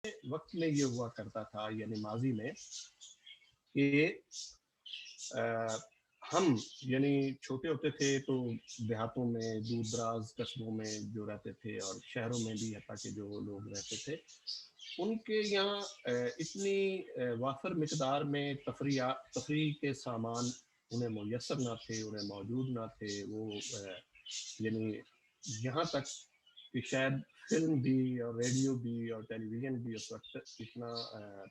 وقت میں یہ ہوا کرتا تھا یعنی ماضی میں کہ ہم یعنی چھوٹے ہوتے تھے تو دیہاتوں میں دور دراز قصبوں میں جو رہتے تھے اور شہروں میں بھی حتیٰ کہ جو لوگ رہتے تھے ان کے یہاں اتنی وافر مقدار میں تفریح کے سامان انہیں میسر نہ تھے، انہیں موجود نہ تھے. وہ یعنی یہاں تک کہ شاید فلم بھی اور ریڈیو بھی اور ٹیلی ویژن بھی اس وقت اتنا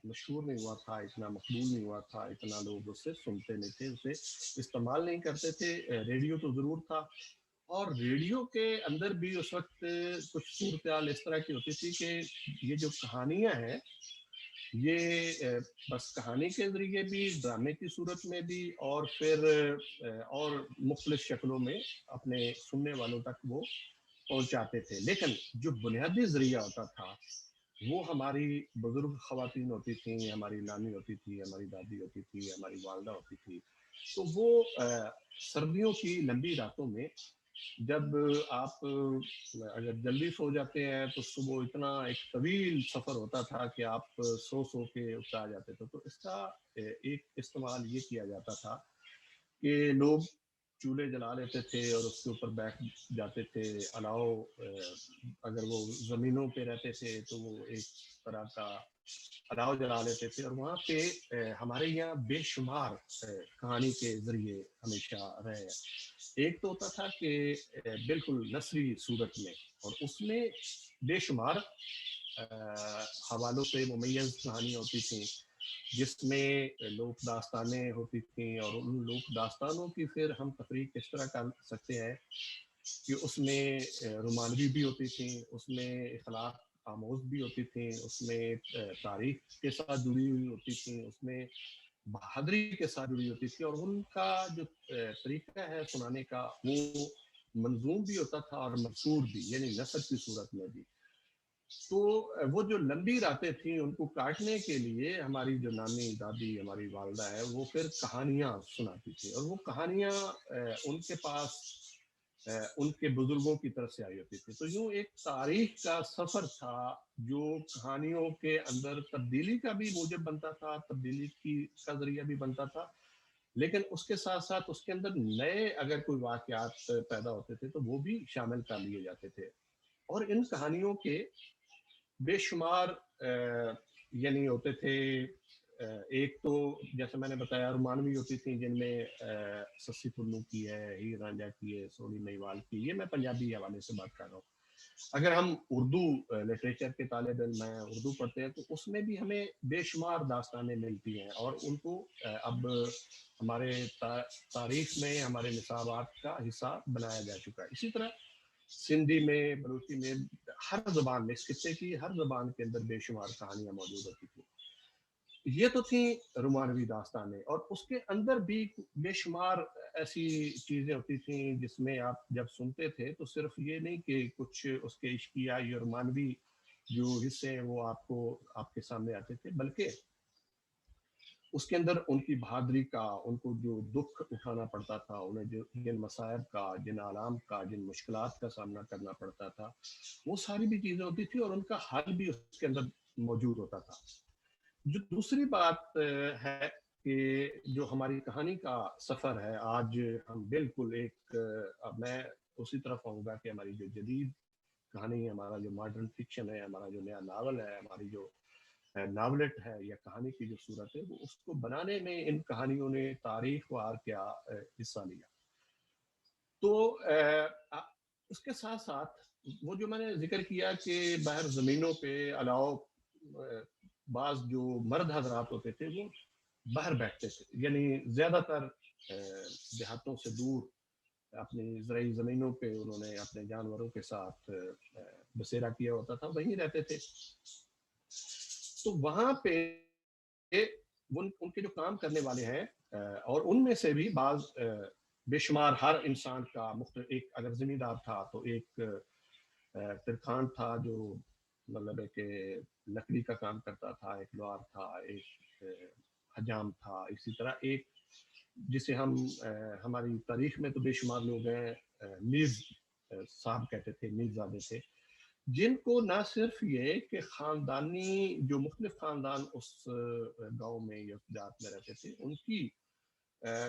مشہور نہیں ہوا تھا، اتنا مقبول نہیں ہوا تھا، اتنا لوگ اسے سنتے نہیں تھے، اسے استعمال نہیں کرتے تھے. ریڈیو تو ضرور تھا، اور ریڈیو کے اندر بھی اس وقت کچھ صورتحال اس طرح کی ہوتی تھی کہ یہ جو کہانیاں ہیں یہ بس کہانی کے ذریعے بھی، ڈرامے کی صورت میں بھی، اور پھر اور مختلف شکلوں میں اپنے سننے والوں تک وہ پہنچاتے تھے. لیکن جو بنیادی ذریعہ ہوتا تھا وہ ہماری بزرگ خواتین ہوتی تھیں، ہماری نانی ہوتی تھی، ہماری دادی ہوتی تھی، ہماری والدہ ہوتی تھی. تو وہ سردیوں کی لمبی راتوں میں جب آپ اگر جلدی سو جاتے ہیں تو صبح اتنا ایک طویل سفر ہوتا تھا کہ آپ سو کے اٹھا جاتے تھے. تو اس کا ایک استعمال یہ کیا جاتا تھا کہ لوگ چولہے جلا لیتے تھے اور اس کے اوپر بیٹھ جاتے تھے. الاؤ اگر وہ زمینوں پہ رہتے تھے تو وہ ایک طرح کا الاؤ جلا لیتے تھے، اور وہاں پہ ہمارے یہاں بے شمار کہانی کے ذریعے ہمیشہ رہے. ایک تو ہوتا تھا کہ بالکل نثری صورت میں، اور اس میں بے شمار حوالوں سے ممیز کہانیاں ہوتی تھیں جس میں لوک داستانیں ہوتی تھیں، اور ان لوک داستانوں کی پھر ہم تفریح کس طرح کر سکتے ہیں کہ اس میں رومانوی بھی ہوتی تھیں، اس میں اخلاق آموز بھی ہوتی تھیں، اس میں تاریخ کے ساتھ جڑی ہوئی ہوتی تھیں، اس میں بہادری کے ساتھ جڑی ہوتی تھی، اور ان کا جو طریقہ ہے سنانے کا وہ منظوم بھی ہوتا تھا اور منثور بھی، یعنی نثر کی صورت میں بھی. تو وہ جو لمبی راتیں تھیں ان کو کاٹنے کے لیے ہماری جو نانی دادی ہماری والدہ ہے وہ پھر کہانیاں سناتی تھی، اور وہ کہانیاں ان کے پاس ان کے بزرگوں کی طرف سے آئی ہوتی تھی. تو یوں ایک تاریخ کا سفر تھا جو کہانیوں کے اندر تبدیلی کا بھی موجب بنتا تھا، تبدیلی کا ذریعہ بھی بنتا تھا، لیکن اس کے ساتھ ساتھ اس کے اندر نئے اگر کوئی واقعات پیدا ہوتے تھے تو وہ بھی شامل کر لیے جاتے تھے. اور ان کہانیوں کے بے شمار یعنی ہوتے تھے. ایک تو جیسے میں نے بتایا رومانوی ہوتی تھیں جن میں سسی پلو کی ہے، ہیر رانجھا کی ہے، سولی مہیوال کی. یہ میں پنجابی حوالے سے بات کر رہا ہوں. اگر ہم اردو لٹریچر کے طالب علم ہیں، اردو پڑھتے ہیں، تو اس میں بھی ہمیں بے شمار داستانیں ملتی ہیں، اور ان کو اب ہمارے تاریخ میں ہمارے نصابات کا حصہ بنایا جا چکا ہے. اسی طرح سندھی میں، بلوچی میں، ہر زبان میں، اس خطے کی ہر زبان کے اندر بے شمار کہانیاں موجود ہوتی تھیں. یہ تو تھیں رومانوی داستانیں، اور اس کے اندر بھی بے شمار ایسی چیزیں ہوتی تھیں جس میں آپ جب سنتے تھے تو صرف یہ نہیں کہ کچھ اس کے عشقیہ یا رومانوی جو حصے ہیں وہ آپ کے سامنے آتے تھے، بلکہ اس کے اندر ان کی بہادری کا، ان کو جو دکھ اٹھانا پڑتا تھا، انہیں جو جن مصائب کا، جن آلام کا، جن مشکلات کا سامنا کرنا پڑتا تھا، وہ ساری بھی چیزیں ہوتی تھی، اور ان کا حل بھی اس کے اندر موجود ہوتا تھا. جو دوسری بات ہے کہ جو ہماری کہانی کا سفر ہے، آج ہم بالکل ایک میں اسی طرف آؤں گا کہ ہماری جو جدید کہانی ہے، ہمارا جو ماڈرن فکشن ہے، ہمارا جو نیا ناول ہے، ہماری جو ناولٹ ہے یا کہانی کی جو صورت ہے، وہ اس کو بنانے میں ان کہانیوں نے تاریخ وار کیا حصہ لیا. تو اس کے ساتھ ساتھ وہ جو میں نے ذکر کیا کہ باہر زمینوں پہ الاؤ بعض جو مرد حضرات ہوتے تھے وہ باہر بیٹھتے تھے، یعنی زیادہ تر دیہاتوں سے دور اپنی زرعی زمینوں پہ انہوں نے اپنے جانوروں کے ساتھ بسیرا کیا ہوتا تھا، وہیں رہتے تھے. تو وہاں پہ ان کے جو کام کرنے والے ہیں، اور ان میں سے بھی بعض بے شمار، ہر انسان کا مختلف، ایک اگر زمیندار تھا تو ایک ترکھان تھا جو مطلب ہے کہ لکڑی کا کام کرتا تھا، ایک لوہار تھا، ایک حجام تھا. اسی طرح ایک جسے ہم ہماری تاریخ میں تو بے شمار لوگ ہیں میر صاحب کہتے تھے، میر زادے تھے، جن کو نہ صرف یہ کہ خاندانی جو مختلف خاندان اس گاؤں میں یا جات میں رہتے تھے ان کی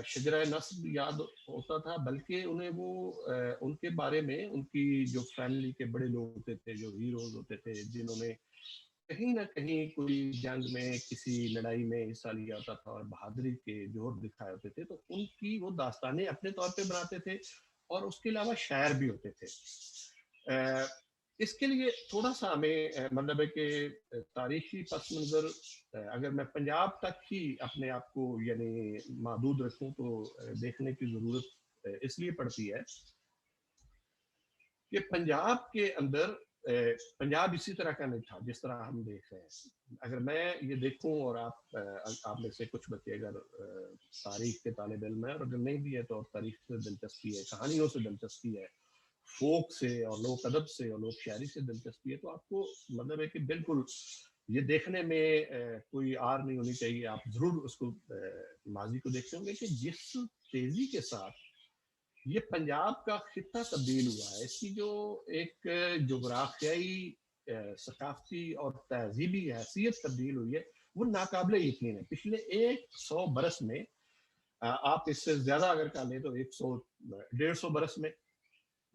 شجرہ نسب یاد ہوتا تھا، بلکہ انہیں وہ ان کے بارے میں ان کی جو فیملی کے بڑے لوگ ہوتے تھے، جو ہیروز ہوتے تھے، جنہوں نے کہیں نہ کہیں کوئی جنگ میں کسی لڑائی میں حصہ لیا ہوتا تھا اور بہادری کے جوہر دکھائے ہوتے تھے، تو ان کی وہ داستانیں اپنے طور پہ بناتے تھے اور اس کے علاوہ شاعر بھی ہوتے تھے۔ اس کے لیے تھوڑا سا ہمیں مطلب ہے کہ تاریخی پس منظر اگر میں پنجاب تک ہی اپنے آپ کو یعنی محدود رکھوں تو دیکھنے کی ضرورت اس لیے پڑتی ہے کہ پنجاب کے اندر پنجاب اسی طرح کا نہیں تھا جس طرح ہم دیکھ رہے ہیں۔ اگر میں یہ دیکھوں اور آپ میں سے کچھ بچے اگر تاریخ کے طالب علم ہیں اور اگر نہیں بھی ہے تو تاریخ سے دلچسپی ہے، کہانیوں سے دلچسپی ہے، فوک سے اور لوک ادب سے اور لوک شاعری سے دلچسپی ہے، تو آپ کو مطلب ہے کہ بالکل یہ دیکھنے میں کوئی آر نہیں ہونی چاہیے۔ آپ ضرور اس کو ماضی کو دیکھتے ہوں گے کہ جس تیزی کے ساتھ یہ پنجاب کا خطہ تبدیل ہوا ہے، اس کی جو ایک جغرافیائی ثقافتی اور تہذیبی حیثیت تبدیل ہوئی ہے، وہ ناقابل یقین ہے۔ پچھلے 100 برس میں آپ اس سے زیادہ اگر کہہ لیں تو 100 150 برس میں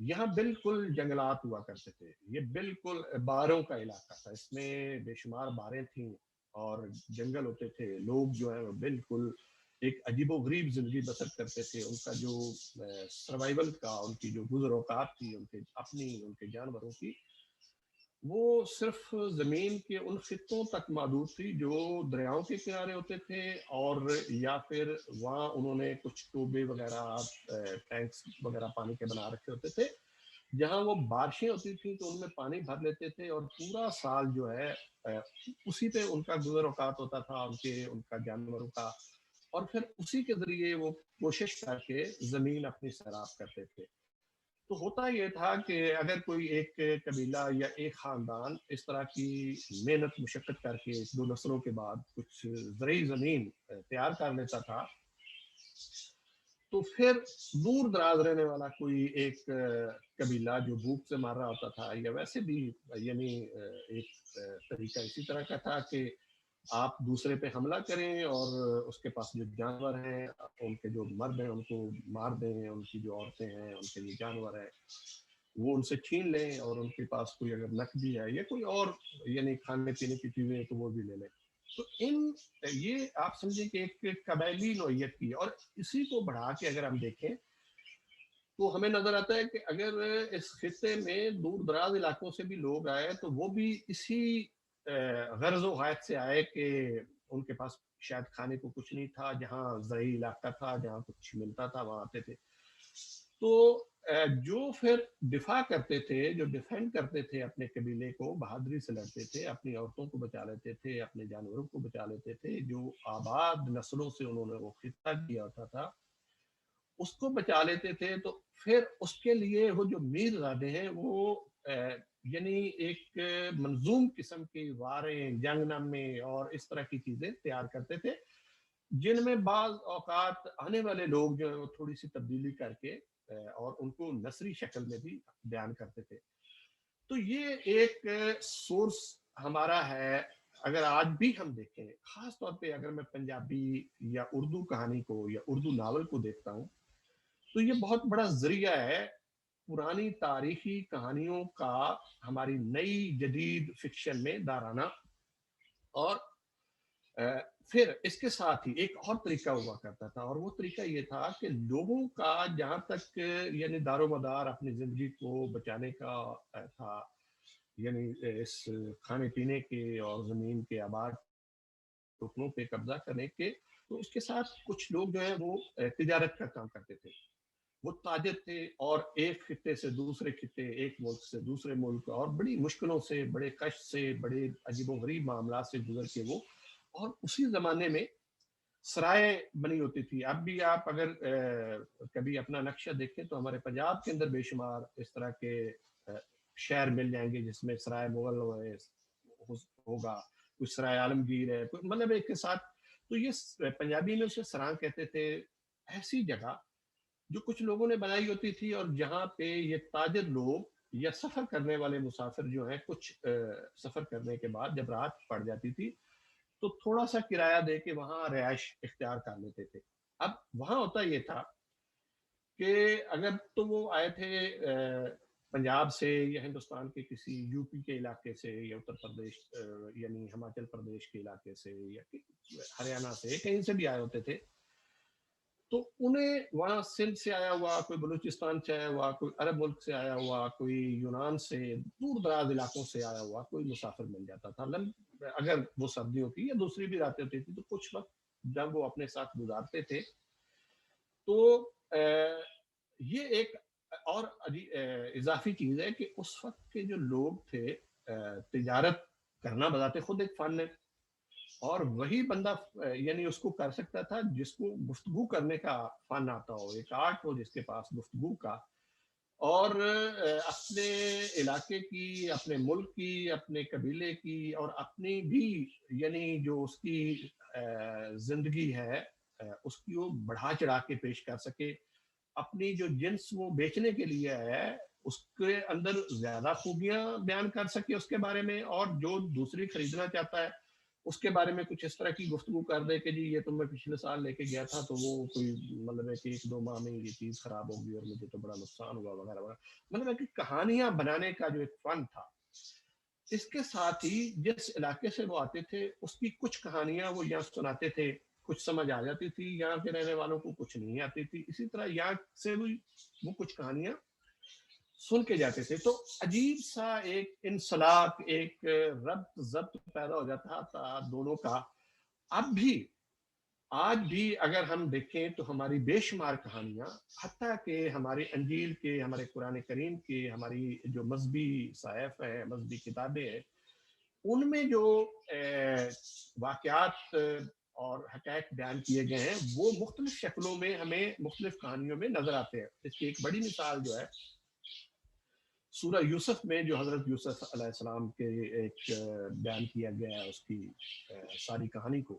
یہاں بالکل جنگلات ہوا کرتے تھے، یہ بالکل باروں کا علاقہ تھا، اس میں بے شمار باریں تھیں اور جنگل ہوتے تھے، لوگ جو ہے بالکل ایک عجیب و غریب زندگی بسر کرتے تھے۔ ان کا جو سروائیول کا ان کی جو گزر اوقات تھی ان کے اپنی ان کے جانوروں کی، وہ صرف زمین کے ان خطوں تک محدود تھی جو دریاؤں کے کنارے ہوتے تھے، اور یا پھر وہاں انہوں نے کچھ ٹوبے وغیرہ ٹینکس وغیرہ پانی کے بنا رکھے ہوتے تھے، جہاں وہ بارشیں ہوتی تھیں تو ان میں پانی بھر لیتے تھے اور پورا سال جو ہے اسی پہ ان کا گزر اوقات ہوتا تھا، ان کا جانوروں کا، اور پھر اسی کے ذریعے وہ کوشش کر کے زمین اپنی سیراب کرتے تھے۔ تو ہوتا یہ تھا کہ اگر کوئی ایک قبیلہ یا ایک خاندان اس طرح کی محنت مشقت کر کے 2 نسلوں کے بعد کچھ زرعی زمین تیار کر لیتا تھا، تو پھر دور دراز رہنے والا کوئی ایک قبیلہ جو بھوک سے مار رہا ہوتا تھا، یا ویسے بھی یعنی ایک طریقہ اسی طرح کا تھا کہ آپ دوسرے پہ حملہ کریں اور اس کے پاس جو جانور ہیں ان کے جو مرد ہیں ان کو مار دیں، ان کی جو عورتیں ہیں ان کے جو جانور ہیں وہ ان سے چھین لیں، اور ان کے پاس کوئی اگر نقدی ہے یا کوئی اور یعنی کھانے پینے کی چیزیں تو وہ بھی لے لیں۔ تو یہ آپ سمجھیں کہ ایک قبائلی نوعیت کی، اور اسی کو بڑھا کے اگر ہم دیکھیں تو ہمیں نظر آتا ہے کہ اگر اس خطے میں دور دراز علاقوں سے بھی لوگ آئے تو وہ بھی اسی غرض و غایت سے آئے کہ ان کے پاس شاید کھانے کو کچھ نہیں تھا، جہاں زرعی علاقہ تھا جہاں کچھ ملتا تھا وہاں آتے تھے۔ تو جو پھر دفاع کرتے تھے، جو ڈیفینڈ کرتے تھے اپنے قبیلے کو، بہادری سے لڑتے تھے، اپنی عورتوں کو بچا لیتے تھے، اپنے جانوروں کو بچا لیتے تھے، جو آباد نسلوں سے انہوں نے وہ خطہ کیا ہوتا تھا اس کو بچا لیتے تھے، تو پھر اس کے لیے وہ جو میر زادے ہیں وہ یعنی ایک منظوم قسم کی واریں، جنگ نامے اور اس طرح کی چیزیں تیار کرتے تھے، جن میں بعض اوقات آنے والے لوگ جو ہیں وہ تھوڑی سی تبدیلی کر کے اور ان کو نثری شکل میں بھی بیان کرتے تھے۔ تو یہ ایک سورس ہمارا ہے۔ اگر آج بھی ہم دیکھیں، خاص طور پہ اگر میں پنجابی یا اردو کہانی کو یا اردو ناول کو دیکھتا ہوں، تو یہ بہت بڑا ذریعہ ہے پرانی تاریخی کہانیوں کا ہماری نئی جدید فکشن میں دارانا۔ اور پھر اس کے ساتھ ہی ایک اور طریقہ ہوا کرتا تھا، اور وہ طریقہ یہ تھا کہ لوگوں کا جہاں تک یعنی دار و مدار اپنی زندگی کو بچانے کا تھا، یعنی اس کھانے پینے کے اور زمین کے آباد ٹکڑوں پہ قبضہ کرنے کے، تو اس کے ساتھ کچھ لوگ جو ہیں وہ تجارت کا کام کرتے تھے، وہ تاجر تھے، اور ایک خطے سے دوسرے خطے، ایک ملک سے دوسرے ملک، اور بڑی مشکلوں سے، بڑے کشٹ سے، بڑے عجیب و غریب معاملات سے گزر کے وہ، اور اسی زمانے میں سرائے بنی ہوتی تھی۔ اب بھی آپ اگر کبھی اپنا نقشہ دیکھیں تو ہمارے پنجاب کے اندر بے شمار اس طرح کے شہر مل جائیں گے جس میں سرائے مغل ہوگا، کچھ سرائے عالمگیر ہے، مطلب ایک کے ساتھ۔ تو یہ پنجابی میں اسے سراں کہتے تھے، ایسی جگہ جو کچھ لوگوں نے بنائی ہوتی تھی، اور جہاں پہ یہ تاجر لوگ یا سفر کرنے والے مسافر جو ہیں کچھ سفر کرنے کے بعد جب رات پڑ جاتی تھی تو تھوڑا سا کرایہ دے کے وہاں رہائش اختیار کر لیتے تھے. اب وہاں ہوتا یہ تھا کہ اگر تو وہ آئے تھے پنجاب سے یا ہندوستان کے کسی یو پی کے علاقے سے یا اتر پردیش یعنی ہماچل پردیش کے علاقے سے یا ہریانہ سے کہیں سے بھی آئے ہوتے تھے, تو انہیں وہاں سندھ سے آیا ہوا, کوئی بلوچستان سے آیا ہوا, کوئی عرب ملک سے آیا ہوا, کوئی یونان سے, دور دراز علاقوں سے آیا ہوا کوئی مسافر مل جاتا تھا. اگر وہ سردیوں کی یا دوسری بھی راتیں ہوتی تھی تو کچھ وقت جب وہ اپنے ساتھ گزارتے تھے تو یہ ایک اور اضافی چیز ہے کہ اس وقت کے جو لوگ تھے تجارت کرنا بذات خود ایک فن ہے, اور وہی بندہ یعنی اس کو کر سکتا تھا جس کو گفتگو کرنے کا فن آتا ہو, ایک آرٹ ہو جس کے پاس گفتگو کا, اور اپنے علاقے کی, اپنے ملک کی, اپنے قبیلے کی اور اپنی بھی یعنی جو اس کی زندگی ہے اس کی وہ بڑھا چڑھا کے پیش کر سکے, اپنی جو جنس وہ بیچنے کے لیے ہے اس کے اندر زیادہ خوبیاں بیان کر سکے اس کے بارے میں, اور جو دوسری خریدنا چاہتا ہے اس کے بارے میں کچھ اس طرح کی گفتگو کر دے کہ جی یہ تو میں پچھلے سال لے کے گیا تھا تو وہ کوئی مطلب ہے کہ 1-2 ماہ میں یہ چیز خراب ہوگی اور مجھے تو بڑا نقصان ہوا وغیرہ وغیرہ, مطلب ہے کہ کہانیاں بنانے کا جو ایک فن تھا. اس کے ساتھ ہی جس علاقے سے وہ آتے تھے اس کی کچھ کہانیاں وہ یہاں سناتے تھے, کچھ سمجھ آ جاتی تھی, یہاں کے رہنے والوں کو کچھ نہیں آتی تھی, اسی طرح یہاں سے بھی وہ کچھ کہانیاں سن کے جاتے تھے. تو عجیب سا ایک انسلاک, ایک ربط ضبط پیدا ہو جاتا تھا دونوں کا. اب بھی آج بھی اگر ہم دیکھیں تو ہماری بے شمار کہانیاں, حتیٰ کہ ہمارے انجیل کے, ہمارے قرآن کریم کے, ہماری جو مذہبی صحائف ہیں, مذہبی کتابیں ہیں, ان میں جو واقعات اور حقائق بیان کیے گئے ہیں وہ مختلف شکلوں میں ہمیں مختلف کہانیوں میں نظر آتے ہیں. اس کی ایک بڑی مثال جو ہے سورہ یوسف میں, جو حضرت یوسف علیہ السلام کے ایک بیان کیا گیا ہے اس کی ساری کہانی کو,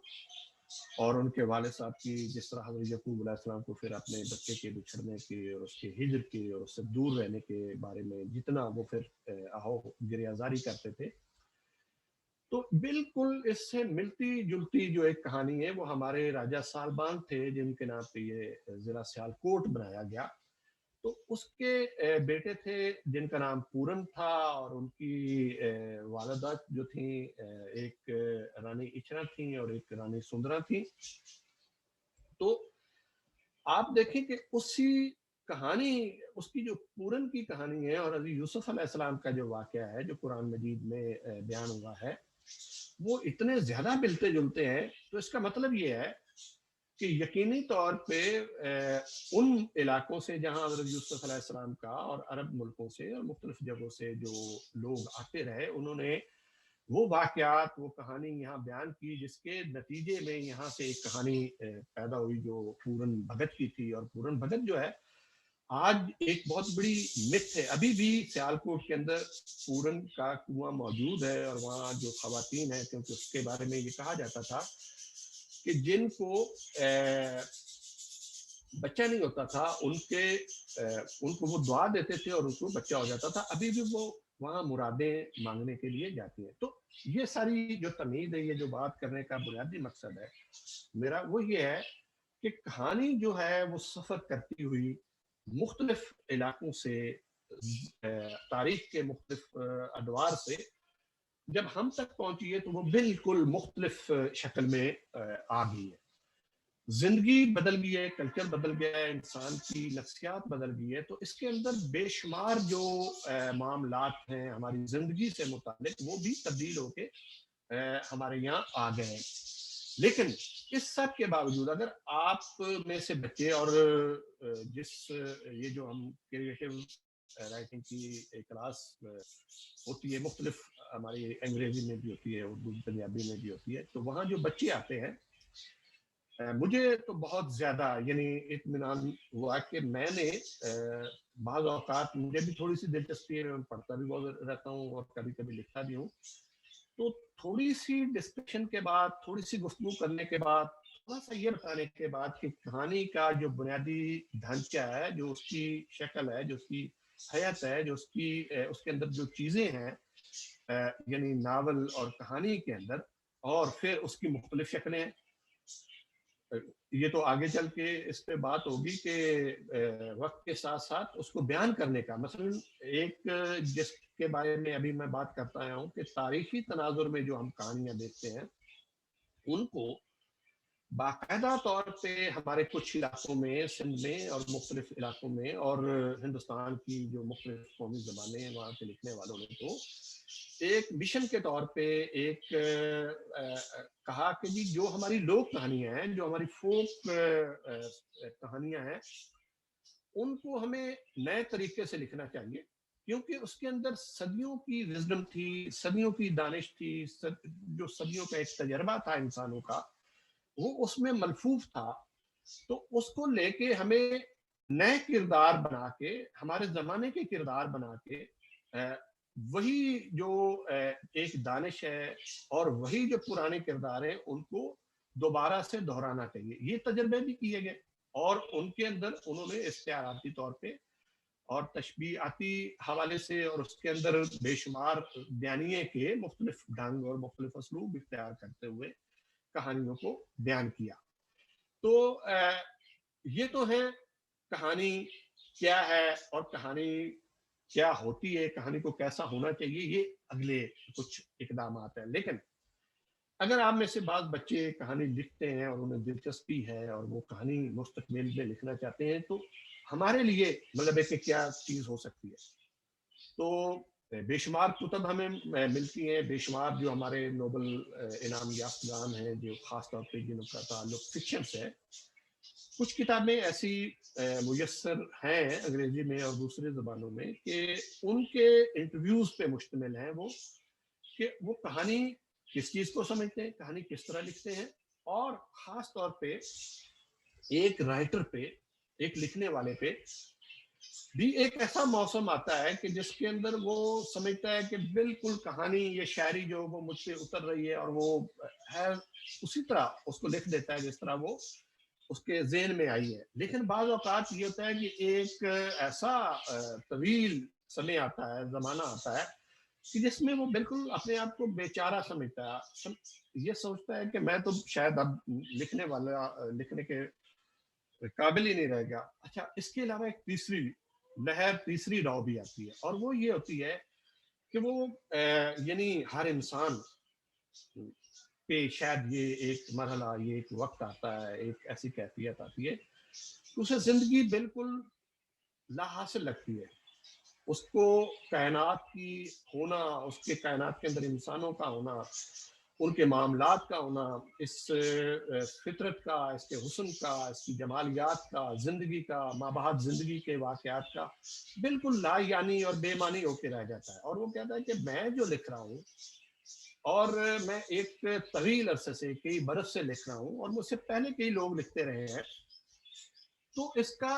اور ان کے والد صاحب کی جس طرح حضرت یعقوب علیہ السلام کو پھر اپنے بچے کے بچھڑنے کے اور اس کے ہجر کے اور اس سے دور رہنے کے بارے میں جتنا وہ پھر آہو گریازاری کرتے تھے, تو بالکل اس سے ملتی جلتی جو ایک کہانی ہے وہ ہمارے راجہ سالبان تھے جن کے نام پہ یہ ضلع سیالکوٹ بنایا گیا. تو اس کے بیٹے تھے جن کا نام پورن تھا, اور ان کی والدہ جو تھیں ایک رانی اچرا تھیں اور ایک رانی سندرا تھیں. تو آپ دیکھیں کہ اسی کہانی, اس کی جو پورن کی کہانی ہے اور حضرت یوسف علیہ السلام کا جو واقعہ ہے جو قرآن مجید میں بیان ہوا ہے وہ اتنے زیادہ ملتے جلتے ہیں. تو اس کا مطلب یہ ہے کہ یقینی طور پہ ان علاقوں سے جہاں حضرت یوسف علیہ السلام کا, اور عرب ملکوں سے اور مختلف جگہوں سے جو لوگ آتے رہے, انہوں نے وہ واقعات, وہ کہانی یہاں بیان کی جس کے نتیجے میں یہاں سے ایک کہانی پیدا ہوئی جو پورن بھگت کی تھی. اور پورن بھگت جو ہے آج ایک بہت بڑی مت ہے, ابھی بھی سیالکوٹ کے اندر پورن کا کنواں موجود ہے, اور وہاں جو خواتین ہیں, کیونکہ اس کے بارے میں یہ کہا جاتا تھا کہ جن کو بچہ نہیں ہوتا تھا ان کو وہ دعا دیتے تھے اور ان کو بچہ ہو جاتا تھا. ابھی بھی وہ وہاں مرادیں مانگنے کے لیے جاتی ہیں. تو یہ ساری جو تمہید ہے, یہ جو بات کرنے کا بنیادی مقصد ہے میرا وہ یہ ہے کہ کہانی جو ہے وہ سفر کرتی ہوئی مختلف علاقوں سے, تاریخ کے مختلف ادوار سے جب ہم تک پہنچی ہے تو وہ بالکل مختلف شکل میں آ گئی ہے. زندگی بدل گئی ہے, کلچر بدل گیا ہے, انسان کی نفسیات بدل گئی ہے. تو اس کے اندر بے شمار جو معاملات ہیں ہماری زندگی سے متعلق وہ بھی تبدیل ہو کے ہمارے یہاں آ گئے ہیں. لیکن اس سب کے باوجود اگر آپ میں سے بچے, اور جس یہ جو ہم کریٹو رائٹنگ کی کلاس ہوتی ہے, مختلف ہماری انگریزی میں بھی ہوتی ہے, اردو پنجابی میں بھی ہوتی ہے, تو وہاں جو بچے آتے ہیں مجھے تو بہت زیادہ یعنی اطمینان ہوا کہ میں نے بعض اوقات مجھے بھی تھوڑی سی دلچسپی ہے, میں پڑھتا بھی بہت رہتا ہوں اور کبھی کبھی لکھتا بھی ہوں. تو تھوڑی سی ڈسکشن کے بعد, تھوڑی سی گفتگو کرنے کے بعد, تھوڑا سا یہ بتانے کے بعد کہ کہانی کا جو بنیادی ڈھانچہ ہے, جو اس کی شکل ہے, جو اس کی حیات ہے، جو اس کے اندر جو چیزیں ہیں یعنی ناول اور کہانی کے اندر، اور پھر اس کی مختلف شکلیں ہیں. یہ تو آگے چل کے اس پہ بات ہوگی کہ وقت کے ساتھ ساتھ اس کو بیان کرنے کا، مثلا ایک جس کے بارے میں ابھی میں بات کرتا آیا ہوں کہ تاریخی تناظر میں جو ہم کہانیاں دیکھتے ہیں ان کو باقاعدہ طور پہ ہمارے کچھ علاقوں میں، سندھ میں اور مختلف علاقوں میں، اور ہندوستان کی جو مختلف قومی زبانیں ہیں وہاں کے لکھنے والوں نے تو ایک مشن کے طور پہ ایک کہا کہ جی جو ہماری لوک کہانیاں ہیں، جو ہماری فوک کہانیاں ہیں، ان کو ہمیں نئے طریقے سے لکھنا چاہیے، کیونکہ اس کے اندر صدیوں کی وزڈم تھی، صدیوں کی دانش تھی، جو صدیوں کا ایک تجربہ تھا انسانوں کا، وہ اس میں ملفوف تھا. تو اس کو لے کے ہمیں نئے کردار بنا کے، ہمارے زمانے کے کردار بنا کے وہی جو ایک دانش ہے اور وہی جو پرانے کردار ہیں ان کو دوبارہ سے دہرانا چاہیے. یہ تجربے بھی کیے گئے اور ان کے اندر انہوں نے استعاراتی طور پہ اور تشبیہاتی حوالے سے اور اس کے اندر بے شمار بیانیے کے مختلف ڈھنگ اور مختلف اسلوب اختیار کرتے ہوئے کہانیوں کو بیان کیا. تو یہ تو ہے کہانی کیا ہے اور کہانی کیا ہوتی ہے، کہانی کو کیسا ہونا چاہیے، یہ اگلے کچھ اقدامات ہیں. لیکن اگر آپ میں سے بعض بچے کہانی لکھتے ہیں اور انہیں دلچسپی ہے اور وہ کہانی مستقبل میں لکھنا چاہتے ہیں، تو ہمارے لیے مطلب ہے کہ کیا چیز ہو سکتی ہے. تو بے شمار کتب ہمیں ملتی ہیں، بے شمار جو ہمارے نوبل انعام یافتگان ہیں جو خاص طور پہ جن کا تعلق فکشن سے ہے، کچھ کتابیں ایسی میسر ہیں انگریزی میں اور دوسرے زبانوں میں کہ ان کے انٹرویوز پہ مشتمل ہیں وہ، کہ وہ کہانی کس چیز کو سمجھتے ہیں، کہانی کس طرح لکھتے ہیں، اور خاص طور پہ ایک رائٹر پہ، ایک لکھنے والے پہ بھی ایک ایسا موسم آتا ہے کہ جس کے اندر وہ سمجھتا ہے کہ بالکل کہانی یہ شاعری جو وہ مجھ سے اتر رہی ہے اور وہ ہے اسی طرح اس کو لکھ دیتا ہے جس طرح وہ اس کے ذہن میں آئی ہے. لیکن بعض اوقات یہ ہوتا ہے کہ ایک ایسا طویل سمے آتا ہے، زمانہ آتا ہے کہ جس میں وہ بالکل اپنے آپ کو بیچارہ سمجھتا ہے، یہ سوچتا ہے کہ میں تو شاید اب لکھنے کے قابل ہی نہیں رہے گا. اچھا، اس کے علاوہ ایک تیسری راہ بھی آتی ہے، اور وہ یہ ہوتی ہے کہ وہ یعنی ہر انسان پہ شاید یہ ایک مرحلہ، یہ ایک وقت آتا ہے، ایک ایسی کیفیت آتی ہے کہ اسے زندگی بالکل لا حاصل لگتی ہے. اس کو کائنات کی ہونا، اس کے کائنات کے اندر انسانوں کا ہونا، ان کے معاملات کا ہونا، اس فطرت کا، اس کے حسن کا، اس کی جمالیات کا، زندگی کا، مابعد زندگی کے واقعات کا بالکل لا یعنی اور بے معنی ہو کے رہ جاتا ہے. اور وہ کہتا ہے کہ میں جو لکھ رہا ہوں اور میں ایک طویل عرصے سے، کئی برس سے لکھ رہا ہوں اور مجھ سے پہلے کئی لوگ لکھتے رہے ہیں، تو اس کا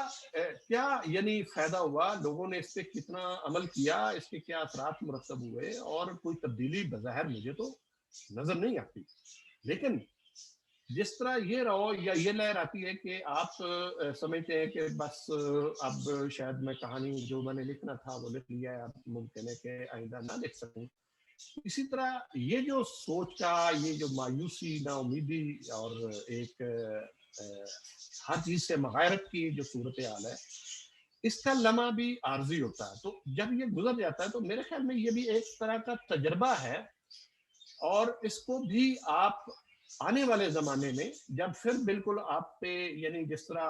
کیا یعنی فائدہ ہوا، لوگوں نے اس پہ کتنا عمل کیا، اس کے کیا اثرات مرتب ہوئے، اور کوئی تبدیلی بظاہر مجھے تو نظر نہیں آتی. لیکن جس طرح یہ رہو یا یہ لہر آتی ہے کہ آپ سمجھتے ہیں کہ بس اب شاید میں کہانی جو میں نے لکھنا تھا وہ لکھ لیا ہے، اب ممکن ہے کہ آئندہ نہ لکھ سکوں، اسی طرح یہ جو سوچ کا، یہ جو مایوسی، نا امیدی اور ایک ہر چیز سے مغایرت کی جو صورتحال ہے، اس کا لمحہ بھی عارضی ہوتا ہے. تو جب یہ گزر جاتا ہے تو میرے خیال میں یہ بھی ایک طرح کا تجربہ ہے، اور اس کو بھی آپ آنے والے زمانے میں جب پھر بالکل آپ پہ یعنی جس طرح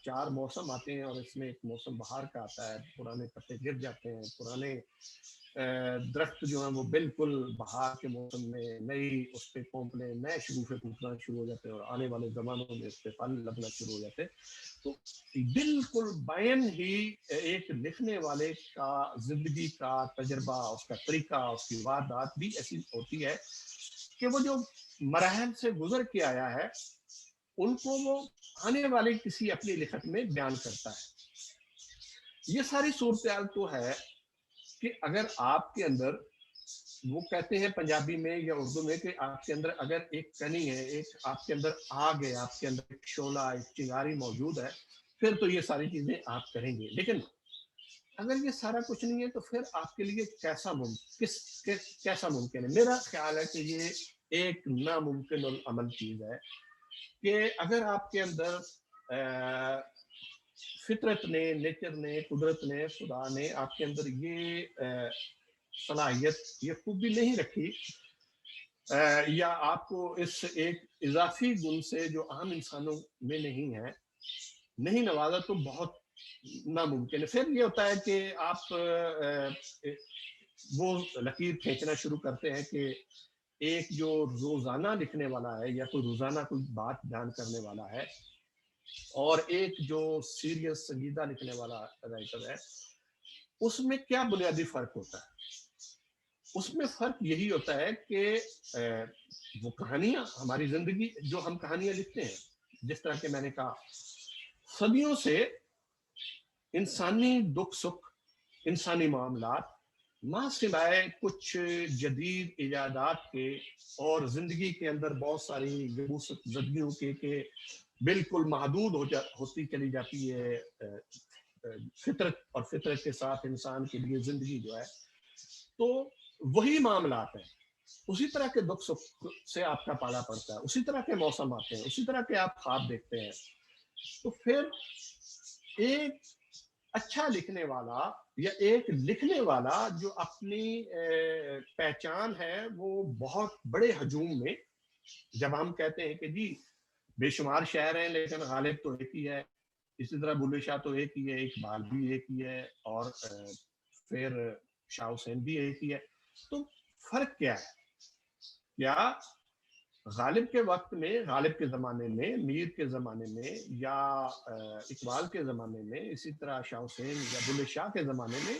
4 موسم آتے ہیں اور اس میں ایک موسم بہار کا آتا ہے، پرانے پتے گر جاتے ہیں، پرانے درخت جو ہیں وہ بالکل بہار کے موسم میں نئی اس پہ پونپنے، نئے شگوفے پھوٹنا شروع ہو جاتے ہیں، اور آنے والے زمانوں میں اس پہ پھل لگنا شروع ہو جاتے ہیں. تو بالکل بین ہی ایک لکھنے والے کا زندگی کا تجربہ، اس کا طریقہ، اس کی واردات بھی ایسی ہوتی ہے کہ وہ جو مراحل سے گزر کے آیا ہے ان کو وہ آنے والے کسی اپنی لکھت میں بیان کرتا ہے. یہ ساری صورتحال تو ہے کہ اگر آپ کے اندر، وہ کہتے ہیں پنجابی میں یا اردو میں کہ آپ کے اندر اگر ایک کنی ہے، ایک آپ کے اندر آگ ہے، آپ کے اندر ایک شعلہ، ایک چنگاری موجود ہے، پھر تو یہ ساری چیزیں آپ کریں گے. لیکن اگر یہ سارا کچھ نہیں ہے تو پھر آپ کے لیے کیسا ممکن ہے؟ میرا خیال ہے کہ یہ ایک ناممکن العمل چیز ہے کہ اگر آپ کے اندر فطرت نے، نیچر نے، قدرت نے، خدا نے آپ کے اندر یہ صلاحیت، یہ خوبی نہیں رکھی، یا آپ کو اس ایک اضافی گن سے جو عام انسانوں میں نہیں ہے نہیں نوازا، تو بہت ناممکن ہے۔ پھر یہ ہوتا ہے کہ آپ وہ لکیر کھینچنا شروع کرتے ہیں کہ ایک جو روزانہ لکھنے والا ہے یا کوئی روزانہ کوئی بات بیان کرنے والا ہے، اور ایک جو سیریس سنجیدہ لکھنے والا رائٹر ہے، اس میں کیا بنیادی فرق ہوتا ہے؟ اس میں فرق یہی ہوتا ہے کہ وہ کہانیاں، ہماری زندگی جو ہم کہانیاں لکھتے ہیں، جس طرح کہ میں نے کہا صدیوں سے انسانی دکھ سکھ، انسانی معاملات، ماں سوائے کچھ جدید ایجادات کے اور زندگی کے اندر بہت ساری یبوست زدگیوں کے کہ بالکل محدود ہوتی چلی جاتی ہے فطرت، اور فطرت کے ساتھ انسان کے لیے زندگی جو ہے، تو وہی معاملات ہیں، اسی طرح کے دکھ سکھ سے آپ کا پالا پڑتا ہے، اسی طرح کے موسم آتے ہیں، اسی طرح کے آپ خواب دیکھتے ہیں۔ تو پھر ایک اچھا لکھنے والا یا ایک لکھنے والا جو اپنی پہچان ہے وہ بہت بڑے ہجوم میں، جب ہم کہتے ہیں کہ جی بے شمار شہر ہیں لیکن غالب تو ایک ہی ہے، اسی طرح بلے شاہ تو ایک ہی ہے، اقبال بھی ایک ہی ہے، اور پھر شاہ حسین بھی ایک ہی ہے، تو فرق کیا ہے؟ کیا غالب کے وقت میں، غالب کے زمانے میں، میر کے زمانے میں، یا اقبال کے زمانے میں، اسی طرح شاہ حسین یا بلے شاہ کے زمانے میں،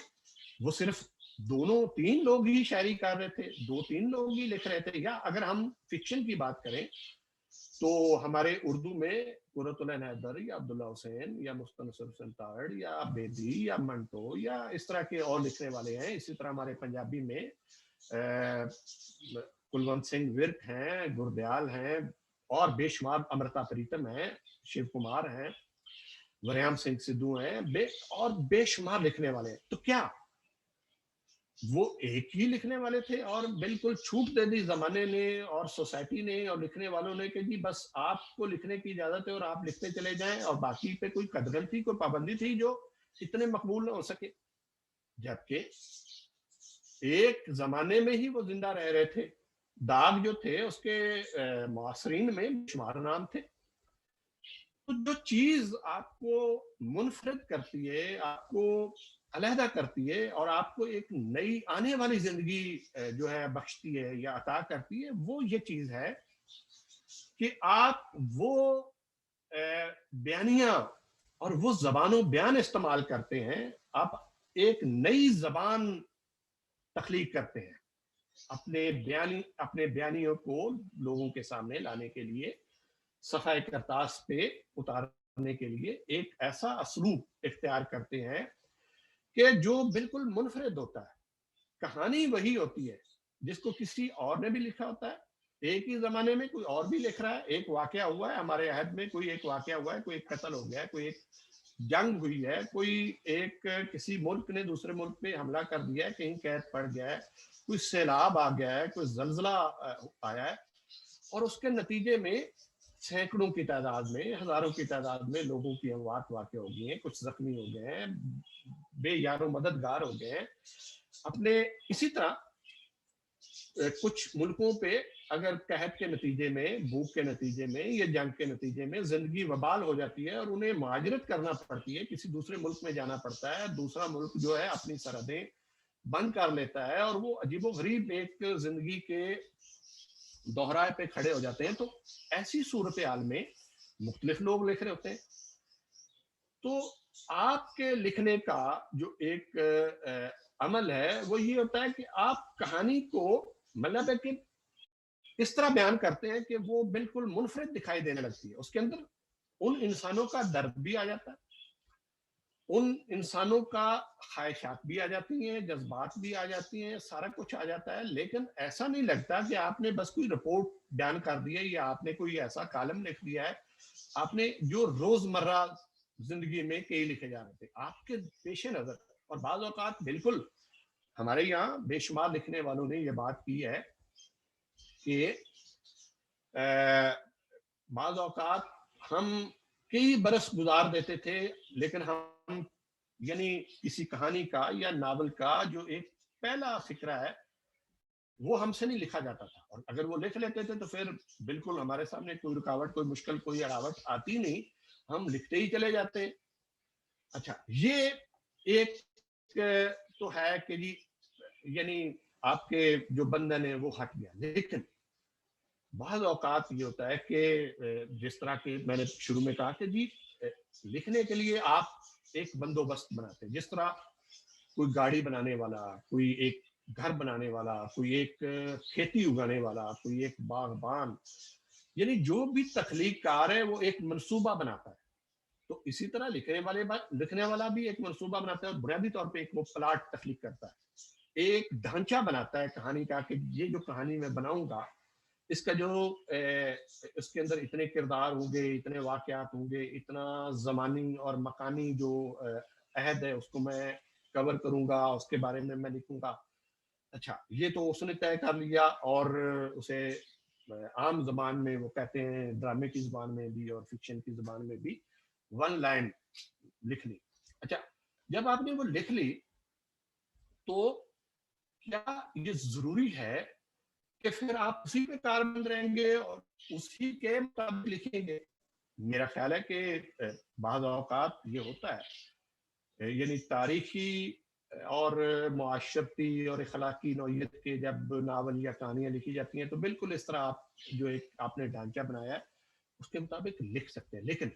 وہ صرف دونوں تین لوگ ہی شاعری کر رہے تھے، دو تین لوگ ہی لکھ رہے تھے؟ یا اگر ہم فکشن کی بات کریں تو ہمارے اردو میں قرۃ العین حیدر یا عبداللہ حسین یا مستنصر حسین تاہڑ یا بیدی یا منٹو یا اس طرح کے اور لکھنے والے ہیں۔ اسی طرح ہمارے پنجابی میں کلونت سنگھ ورک ہیں، گردیال ہیں، اور بے شمار، امرتا پریتم ہیں، شیو کمار ہیں، وریام سنگھ سدھو ہیں، اور بے شمار لکھنے والے ہیں۔ تو کیا وہ ایک ہی لکھنے والے تھے اور بالکل چھوٹ دے دی زمانے نے اور سوسائٹی نے اور لکھنے والوں نے کہ جی بس آپ کو لکھنے کی اجازت ہے اور آپ لکھتے چلے جائیں، اور باقی پہ کوئی قدغن تھی، کوئی پابندی تھی جو اتنے مقبول نہ ہو سکے؟ جبکہ ایک زمانے میں ہی وہ زندہ رہ رہے تھے، داغ جو تھے اس کے معاصرین میں شمار نام تھے۔ تو جو چیز آپ کو منفرد کرتی ہے، آپ کو علیحدہ کرتی ہے، اور آپ کو ایک نئی آنے والی زندگی جو ہے بخشتی ہے یا عطا کرتی ہے، وہ یہ چیز ہے کہ آپ وہ بیانیہ اور وہ زبان و بیان استعمال کرتے ہیں، آپ ایک نئی زبان تخلیق کرتے ہیں اپنے بیانیوں کو لوگوں کے سامنے لانے کے لیے، صفحہ کرتاس پہ اتارنے کے لیے ایک ایسا اسلوب اختیار کرتے ہیں کہ جو بالکل منفرد ہوتا ہے۔ کہانی وہی ہوتی ہے جس کو کسی اور نے بھی لکھا ہوتا ہے، ایک ہی زمانے میں کوئی اور بھی لکھ رہا ہے، ایک واقعہ ہوا ہے ہمارے عہد میں، کوئی ایک واقعہ ہوا ہے، کوئی ایک قتل ہو گیا ہے، کوئی ایک جنگ ہوئی ہے، کوئی ایک کسی ملک نے دوسرے ملک پہ حملہ کر دیا ہے، کہیں قید پڑ گیا ہے، کوئی سیلاب آ گیا ہے، کوئی زلزلہ آیا ہے، اور اس کے نتیجے میں سینکڑوں کی تعداد میں، ہزاروں کی تعداد میں لوگوں کی اموات واقع ہو گئی ہیں، کچھ زخمی ہو گئے ہیں، بے یار و مددگار ہو گئے ہیں اپنے۔ اسی طرح کچھ ملکوں پہ اگر قحط کے نتیجے میں، بھوک کے نتیجے میں یا جنگ کے نتیجے میں زندگی وبال ہو جاتی ہے اور انہیں مہاجرت کرنا پڑتی ہے، کسی دوسرے ملک میں جانا پڑتا ہے، دوسرا ملک جو ہے اپنی سرحدیں بند کر لیتا ہے، اور وہ عجیب و غریب ایک زندگی کے دوہرائے پہ کھڑے ہو جاتے ہیں۔ تو ایسی صورتحال میں مختلف لوگ لکھ رہے ہوتے ہیں، تو آپ کے لکھنے کا جو ایک عمل ہے وہ یہ ہوتا ہے کہ آپ کہانی کو مطلب ہے کہ اس طرح بیان کرتے ہیں کہ وہ بالکل منفرد دکھائی دینے لگتی ہے، اس کے اندر ان انسانوں کا درد بھی آ جاتا ہے، ان انسانوں کا خواہشات بھی آ جاتی ہیں، جذبات بھی آ جاتی ہیں، سارا کچھ آ جاتا ہے، لیکن ایسا نہیں لگتا کہ آپ نے بس کوئی رپورٹ بیان کر دی ہے یا آپ نے کوئی ایسا کالم لکھ دیا ہے، آپ نے جو روزمرہ زندگی میں کئی لکھے جا رہے تھے آپ کے پیش نظر، اور بعض اوقات بالکل ہمارے یہاں بے شمار لکھنے والوں نے یہ بات کی ہے کہ بعض اوقات ہم کئی برس گزار دیتے تھے لیکن ہم یعنی کسی کہانی کا یا ناول کا جو ایک پہلا فکرہ ہے وہ ہم سے نہیں لکھا جاتا تھا، اور اگر وہ لکھ لیتے تھے تو پھر بالکل ہمارے سامنے کوئی رکاوٹ، کوئی مشکل، کوئی اڑاوٹ آتی نہیں، ہم لکھتے ہی چلے جاتے. اچھا، یہ ایک تو ہے کہ جی یعنی آپ کے جو بندن ہے وہ ہٹ گیا. لیکن بعض اوقات یہ ہوتا ہے کہ جس طرح کہ میں نے شروع میں کہا کہ جی لکھنے کے لیے آپ ایک بندوبست بناتے ہیں، جس طرح کوئی گاڑی بنانے والا، کوئی ایک گھر بنانے والا، کوئی ایک کھیتی اگانے والا، کوئی ایک باغبان، یعنی جو بھی تخلیق کار ہے وہ ایک منصوبہ بناتا ہے. تو اسی طرح لکھنے والا بھی ایک منصوبہ بناتا ہے، اور بنیادی طور پہ ایک وہ پلاٹ تخلیق کرتا ہے، ایک ڈھانچہ بناتا ہے کہانی کا کہ یہ جو کہانی میں بناؤں گا اس کا جو اس کے اندر اتنے کردار ہوں گے، اتنے واقعات ہوں گے، اتنا زمانی اور مکانی جو عہد ہے اس کو میں کور کروں گا، اس کے بارے میں لکھوں گا. اچھا، یہ تو اس نے طے کر لیا، اور اسے عام زبان میں وہ کہتے ہیں، ڈرامے کی زبان میں بھی اور فکشن کی زبان میں بھی، ون لائن لکھ لی. اچھا، جب آپ نے وہ لکھ لی تو کیا یہ ضروری ہے کہ پھر آپ اسی پہ کاربند رہیں گے اور اسی کے مطابق لکھیں گے؟ میرا خیال ہے کہ بعض اوقات یہ ہوتا ہے، یعنی تاریخی اور معاشرتی اور اخلاقی نوعیت کے جب ناول یا کہانیاں لکھی جاتی ہیں تو بالکل اس طرح آپ جو ایک آپ نے ڈھانچہ بنایا ہے اس کے مطابق لکھ سکتے ہیں. لیکن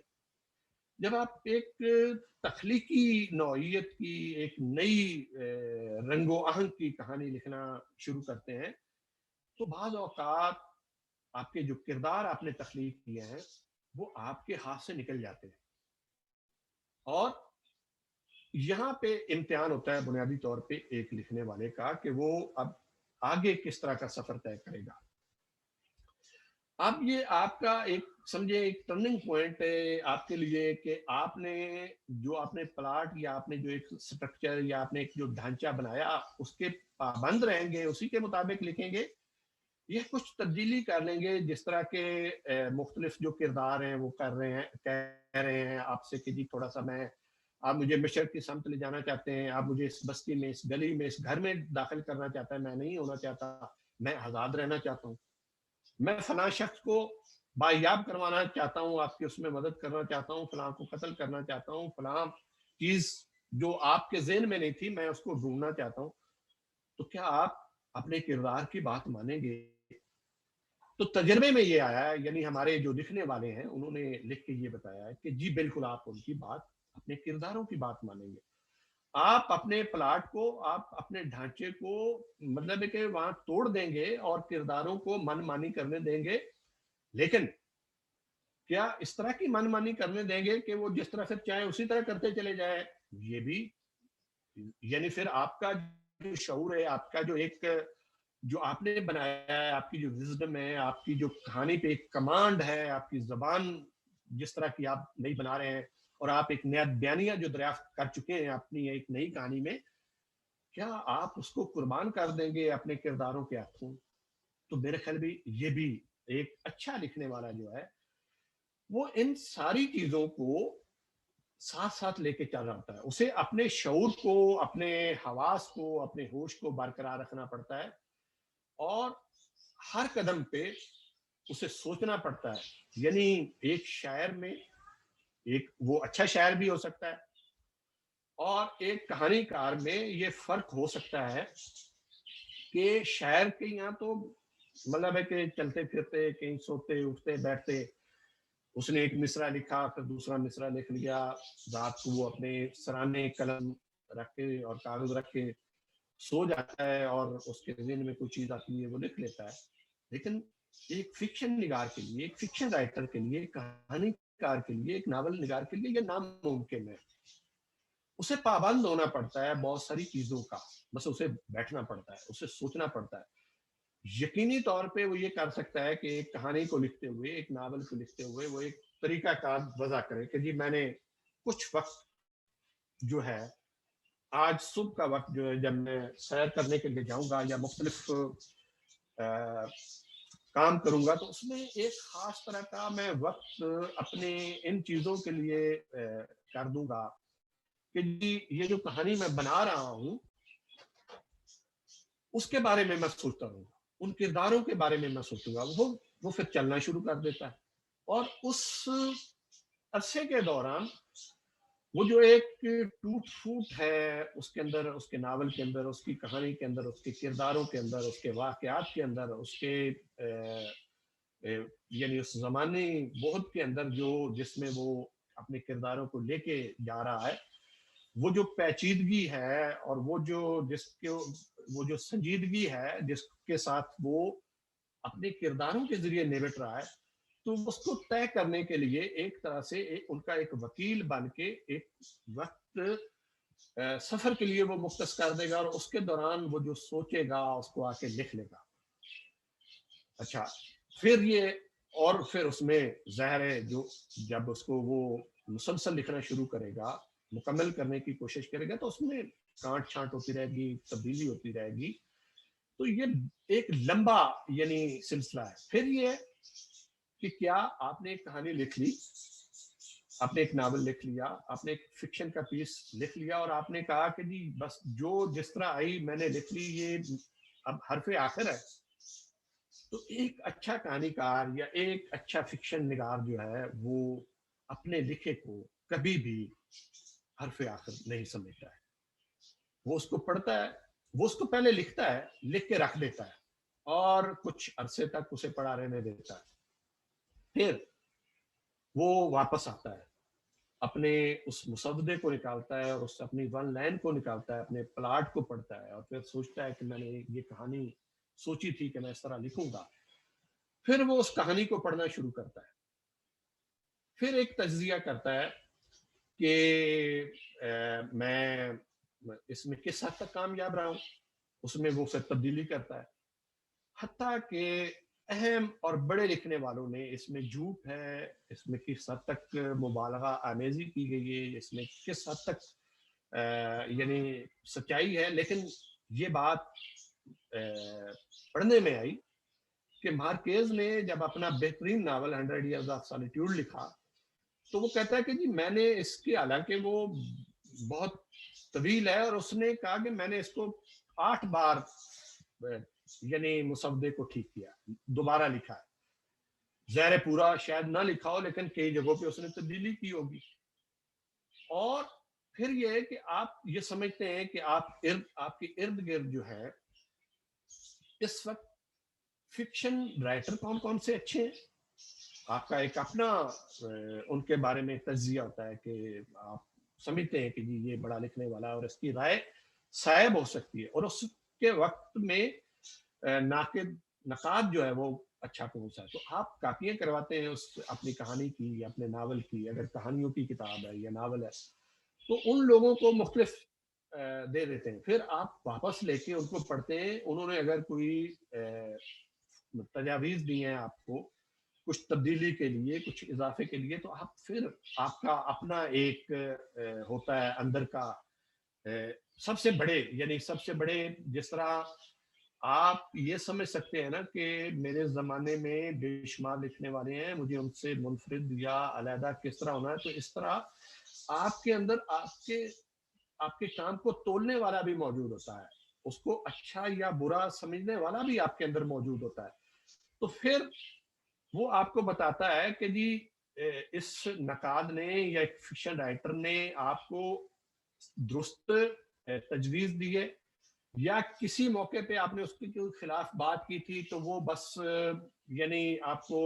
جب آپ ایک تخلیقی نوعیت کی ایک نئی رنگ و آہنگ کی کہانی لکھنا شروع کرتے ہیں تو بعض اوقات آپ کے جو کردار آپ نے تخلیق کیے ہیں وہ آپ کے ہاتھ سے نکل جاتے ہیں، اور یہاں پہ امتحان ہوتا ہے بنیادی طور پہ ایک لکھنے والے کا کہ وہ اب آگے کس طرح کا سفر طے کرے گا. اب یہ آپ کا ایک سمجھے ایک ٹرننگ پوائنٹ ہے آپ کے لیے کہ آپ نے جو آپ نے پلاٹ یا آپ نے جو ایک سٹرکچر یا آپ نے ایک جو ڈھانچہ بنایا اس کے پابند رہیں گے، اسی کے مطابق لکھیں گے، یہ کچھ تبدیلی کر لیں گے جس طرح کے مختلف جو کردار ہیں وہ کہہ رہے ہیں آپ سے کہ جی تھوڑا سا آپ مجھے مشرق کی سمت لے جانا چاہتے ہیں، آپ مجھے اس بستی میں، اس گلی میں، اس گھر میں داخل کرنا چاہتا ہے، میں نہیں ہونا چاہتا، میں آزاد رہنا چاہتا ہوں، میں فلاں شخص کو بایاب کروانا چاہتا ہوں، آپ کی اس میں مدد کرنا چاہتا ہوں، فلاں کو قتل کرنا چاہتا ہوں، فلاں چیز جو آپ کے ذہن میں نہیں تھی میں اس کو ڈھونڈنا چاہتا ہوں. تو کیا آپ اپنے کردار کی بات مانیں گے؟ تو تجربے میں یہ آیا ہے، یعنی ہمارے جو لکھنے والے ہیں انہوں نے لکھ کے یہ بتایا ہے کہ جی بالکل آپ ان کی بات، اپنے کرداروں کی بات مانیں گے. آپ اپنے پلاٹ کو، آپ اپنے ڈھانچے کو مطلب ہے کہ وہاں توڑ دیں گے اور کرداروں کو من مانی کرنے دیں گے، لیکن کیا اس طرح کی من مانی کرنے دیں گے کہ وہ جس طرح سے چاہیں اسی طرح کرتے چلے جائیں؟ یہ بھی یعنی پھر آپ کا جو شعور ہے، آپ کا جو ایک جو آپ نے بنایا ہے، آپ کی جو وزڈم ہے، آپ کی جو کہانی پہ ایک کمانڈ ہے، آپ کی زبان جس طرح کی آپ نئی بنا رہے ہیں، اور آپ ایک نیا بیانیہ جو دریافت کر چکے ہیں اپنی ایک نئی کہانی میں، کیا آپ اس کو قربان کر دیں گے اپنے کرداروں کے ہاتھوں؟ تو میرے خیال بھی یہ بھی ایک اچھا لکھنے والا جو ہے وہ ان ساری چیزوں کو ساتھ ساتھ لے کے چل رہا ہے. اسے اپنے شعور کو، اپنے حواس کو، اپنے ہوش کو برقرار رکھنا پڑتا ہے، اور ہر قدم پہ اسے سوچنا پڑتا ہے. یعنی ایک شاعر میں ایک وہ اچھا شاعر بھی ہو سکتا ہے، اور ایک کہانی کار میں یہ فرق ہو سکتا ہے کہ شاعر کے یہاں تو مطلب ہے کہ چلتے پھرتے کہیں سوتے اٹھتے بیٹھتے اس نے ایک مصرع لکھا، پھر دوسرا مصرع لکھ لیا، رات کو وہ اپنے سرانے قلم رکھ کے اور کاغذ رکھ کے سو جاتا ہے اور اس کے ذہن میں کوئی چیز آتی ہے وہ لکھ لیتا ہے. لیکن ایک فکشن نگار کے لیے، ایک فکشن رائٹر کے لیے، ایک کہانی کار کے لیے، ایک ناول نگار کے لیے یہ ناممکن ہے. اسے پابند ہونا پڑتا ہے بہت ساری چیزوں کا، بس اسے بیٹھنا پڑتا ہے، اسے سوچنا پڑتا ہے. یقینی طور پہ وہ یہ کر سکتا ہے کہ ایک کہانی کو لکھتے ہوئے، ایک ناول کو لکھتے ہوئے وہ ایک طریقہ کار وضع کرے کہ جی میں نے کچھ وقت جو ہے آج صبح کا وقت جو ہے جب میں سیر کرنے کے لیے جاؤں گا یا مختلف کام کروں گا تو اس میں ایک خاص طرح کا میں وقت اپنے ان چیزوں کے لیے کر دوں گا کہ جی یہ جو کہانی میں بنا رہا ہوں اس کے بارے میں سوچتا رہوں گا، ان کرداروں کے بارے میں سوچوں گا، وہ پھر چلنا شروع کر دیتا ہے۔ اور اس عرصے کے دوران وہ جو ایک ٹوٹ پھوٹ ہے اس کے اندر، اس کے ناول کے اندر، اس کی کہانی کے اندر، اس کے کرداروں کے اندر، اس کے واقعات کے اندر، اس کے یعنی اس زمانے بہت کے اندر جو جس میں وہ اپنے کرداروں کو لے کے جا رہا ہے، وہ جو پیچیدگی ہے اور وہ جو وہ جو سنجیدگی ہے جس کے ساتھ وہ اپنے کرداروں کے ذریعے نمٹ رہا ہے، تو اس کو طے کرنے کے لیے ایک طرح سے ان کا ایک وکیل بن کے ایک وقت سفر کے لیے وہ مختص کر دے گا، اور اس کے دوران وہ جو سوچے گا اس کو آ کے لکھ لے گا۔ اچھا، پھر یہ اور پھر اس میں ظاہر ہے جو جب اس کو وہ مسلسل لکھنا شروع کرے گا، مکمل کرنے کی کوشش کرے گا، تو اس میں کانٹ چھانٹ ہوتی رہے گی، تبدیلی ہوتی رہے گی۔ تو یہ ایک لمبا یعنی سلسلہ ہے۔ پھر یہ کہ کیا آپ نے ایک کہانی لکھ لی، آپ نے ایک ناول لکھ لیا، آپ نے ایک فکشن کا پیس لکھ لیا، اور آپ نے کہا کہ جی بس جو جس طرح آئی میں نے لکھ لی، یہ اب حرف آخر ہے۔ تو ایک اچھا کہانی کار یا ایک اچھا فکشن نگار جو ہے وہ اپنے لکھے کو کبھی بھی حرف آخر نہیں سمجھتا ہے۔ وہ اس کو پڑھتا ہے، وہ اس کو پہلے لکھتا ہے، لکھ کے رکھ دیتا ہے اور کچھ عرصے تک اسے پڑھا رہنے دیتا ہے، پھر وہ واپس آتا ہے، اپنے اس مسودے کو نکالتا ہے اور اس اپنی ون لائن کو نکالتا ہے، اپنے پلاٹ کو پڑھتا ہے، اور پھر سوچتا ہے کہ میں نے یہ کہانی سوچی تھی کہ میں اس طرح لکھوں گا۔ پھر وہ اس کہانی کو پڑھنا شروع کرتا ہے، پھر ایک تجزیہ کرتا ہے کہ میں اس میں کس حد تک کامیاب رہا ہوں، اس میں وہ پھر تبدیلی کرتا ہے، حتیٰ کہ اہم اور بڑے لکھنے والوں نے اس میں جھوٹ ہے، اس میں کس حد تک مبالغہ آمیزی کی گئی ہے، اس میں کس حد تک یعنی سچائی ہے، لیکن یہ بات پڑھنے میں آئی کہ مارکیز نے جب اپنا بہترین ناول 100 ایئرز آف سالیٹیوڈ لکھا تو وہ کہتا ہے کہ جی میں نے اس کی، حالانکہ وہ بہت طویل ہے، اور اس نے کہا کہ میں نے اس کو 8 بار یعنی مسودے کو ٹھیک کیا، دوبارہ لکھا ہے، زہر پورا شاید نہ لکھا ہو لیکن کئی جگہوں پہ اس نے تبدیلی کی ہوگی۔ اور پھر یہ ہے کہ آپ یہ سمجھتے ہیں کہ آپ کے ارد گرد جو ہے اس وقت فکشن رائٹر کون کون سے اچھے ہیں، آپ کا ایک اپنا ان کے بارے میں تجزیہ ہوتا ہے کہ آپ سمجھتے ہیں کہ جی یہ بڑا لکھنے والا ہے اور اس کی رائے صائب ہو سکتی ہے، اور اس کے وقت میں نقاد جو ہے وہ اچھا کون سا ہے، تو آپ کاپیاں کرواتے ہیں اس اپنی کہانی کی یا اپنے ناول کی، اگر کہانیوں کی کتاب ہے یا ناول ہے تو ان لوگوں کو مختلف دے دیتے ہیں، پھر آپ واپس لے کے ان کو پڑھتے ہیں، انہوں نے اگر کوئی تجاویز دی ہیں آپ کو کچھ تبدیلی کے لیے، کچھ اضافے کے لیے، تو آپ پھر آپ کا اپنا ایک ہوتا ہے اندر کا سب سے بڑے، یعنی سب سے بڑے، جس طرح آپ یہ سمجھ سکتے ہیں نا کہ میرے زمانے میں بے شمار لکھنے والے ہیں، مجھے ان سے منفرد یا علیحدہ کس طرح ہونا ہے، تو اس طرح آپ کے اندر آپ کے کام کو تولنے والا بھی موجود ہوتا ہے، اس کو اچھا یا برا سمجھنے والا بھی آپ کے اندر موجود ہوتا ہے۔ تو پھر وہ آپ کو بتاتا ہے کہ جی اس نقاد نے یا ایک فکشن رائٹر نے آپ کو درست تجویز دی ہے، یا کسی موقع پہ آپ نے اس کے خلاف بات کی تھی تو وہ بس یعنی آپ کو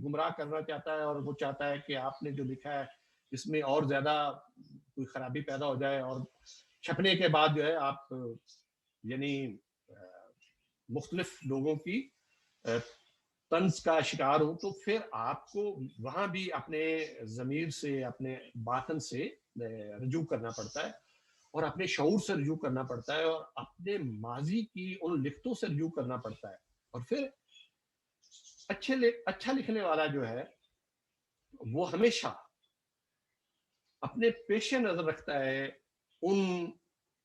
گمراہ کرنا چاہتا ہے، اور وہ چاہتا ہے کہ آپ نے جو لکھا ہے اس میں اور زیادہ کوئی خرابی پیدا ہو جائے، اور چھپنے کے بعد جو ہے آپ یعنی مختلف لوگوں کی طنز کا شکار ہوں، تو پھر آپ کو وہاں بھی اپنے ضمیر سے، اپنے باطن سے رجوع کرنا پڑتا ہے، اور اپنے شعور سے رجوع کرنا پڑتا ہے، اور اپنے ماضی کی ان لکھتوں سے رجوع کرنا پڑتا ہے، اور پھر اچھا لکھنے والا جو ہے وہ ہمیشہ اپنے پیش نظر رکھتا ہے ان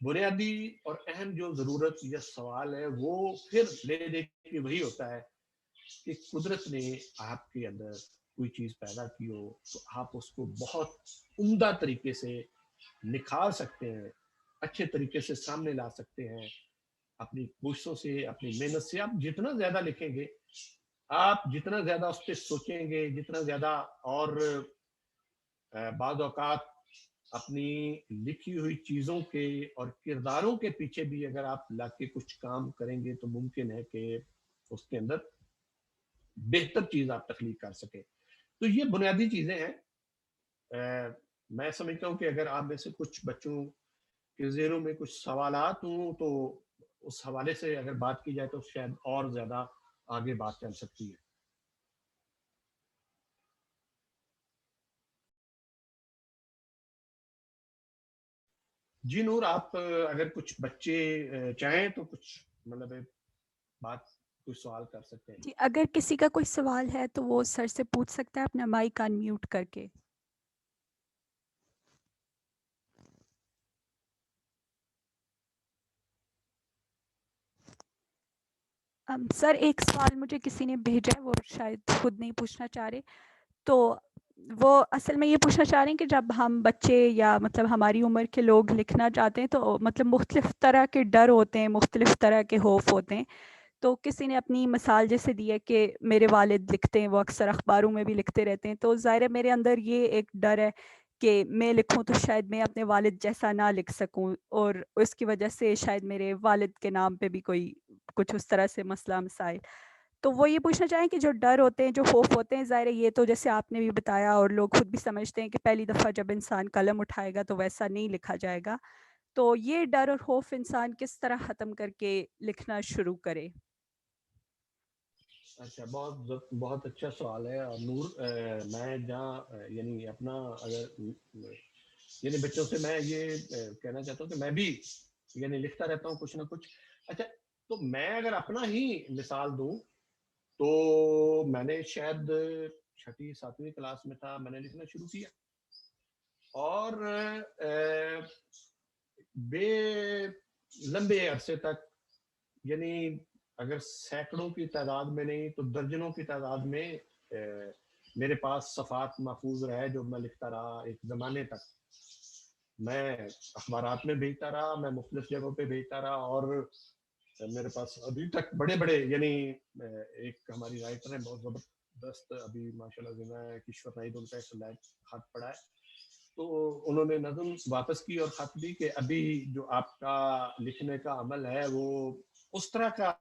بنیادی اور اہم جو ضرورت یا سوال ہے وہ پھر لے دے کے وہی ہوتا ہے کہ قدرت نے آپ کے اندر کوئی چیز پیدا کی ہو تو آپ اس کو بہت عمدہ طریقے سے نکھار سکتے ہیں، اچھے طریقے سے سامنے لا سکتے ہیں اپنی کوششوں سے، اپنی محنت سے. آپ جتنا زیادہ لکھیں گے، آپ جتنا زیادہ اس پہ سوچیں گے، جتنا زیادہ، اور بعض اوقات اپنی لکھی ہوئی چیزوں کے اور کرداروں کے پیچھے بھی اگر آپ لا کے کچھ کام کریں گے تو ممکن ہے کہ اس کے اندر بہتر چیز آپ تخلیق کر سکیں. تو یہ بنیادی چیزیں ہیں. میں سمجھتا ہوں کہ اگر آپ میں سے کچھ بچوں کے ذہنوں میں کچھ سوالات ہوں تو اس حوالے سے اگر بات کی جائے تو شاید اور زیادہ آگے بات چل سکتی ہے. جی نور، آپ اگر کچھ بچے چاہیں تو کچھ مطلب بات، کوئی سوال کر سکتے ہیں. جی اگر کسی کا کوئی سوال ہے تو وہ سر سے پوچھ سکتا ہے اپنا مائک ان میوٹ کر کے. سر ایک سوال مجھے کسی نے بھیجا ہے، وہ شاید خود نہیں پوچھنا چاہ رہے. تو وہ اصل میں یہ پوچھنا چاہ رہے ہیں کہ جب ہم بچے یا مطلب ہماری عمر کے لوگ لکھنا چاہتے ہیں تو مطلب مختلف طرح کے ڈر ہوتے ہیں، مختلف طرح کے خوف ہوتے ہیں. تو کسی نے اپنی مثال جیسے دی ہے کہ میرے والد لکھتے ہیں، وہ اکثر اخباروں میں بھی لکھتے رہتے ہیں، تو ظاہر ہے میرے اندر یہ ایک ڈر ہے کہ میں لکھوں تو شاید میں اپنے والد جیسا نہ لکھ سکوں، اور اس کی وجہ سے شاید میرے والد کے نام پہ بھی کوئی کچھ اس طرح سے مسئلہ مسائل. تو وہ یہ پوچھنا چاہیں کہ جو ڈر ہوتے ہیں، جو خوف ہوتے ہیں، ظاہر ہے یہ تو جیسے آپ نے بھی بتایا اور لوگ خود بھی سمجھتے ہیں کہ پہلی دفعہ جب انسان قلم اٹھائے گا تو ویسا نہیں لکھا جائے گا. تو یہ ڈر اور خوف انسان کس طرح ختم کر کے لکھنا شروع کرے؟ اچھا، بہت بہت اچھا سوال ہے. اور نور، میں جہاں یعنی اپنا اگر یعنی بچوں سے میں یہ کہنا چاہتا ہوں کہ میں بھی یعنی لکھتا رہتا ہوں کچھ نہ کچھ. اچھا، تو میں اگر اپنا ہی مثال دوں تو میں نے شاید چھٹی ساتویں کلاس میں تھا، میں نے لکھنا شروع کیا، اور بے لمبے عرصے تک، یعنی اگر سینکڑوں کی تعداد میں نہیں تو درجنوں کی تعداد میں میرے پاس صفحات محفوظ رہے جو میں لکھتا رہا ایک زمانے تک. میں اخبارات میں بھیجتا رہا، میں مختلف جگہوں پہ بھیجتا رہا، اور میرے پاس ابھی تک بڑے بڑے، یعنی ایک ہماری رائٹر ہیں بہت زبردست، ابھی ماشاء اللہ زندہ ہے، کشور نائد، ان کا ایک خط پڑا ہے تو انہوں نے نظم واپس کی اور خط دی کہ ابھی جو آپ کا لکھنے کا عمل ہے وہ اس طرح کا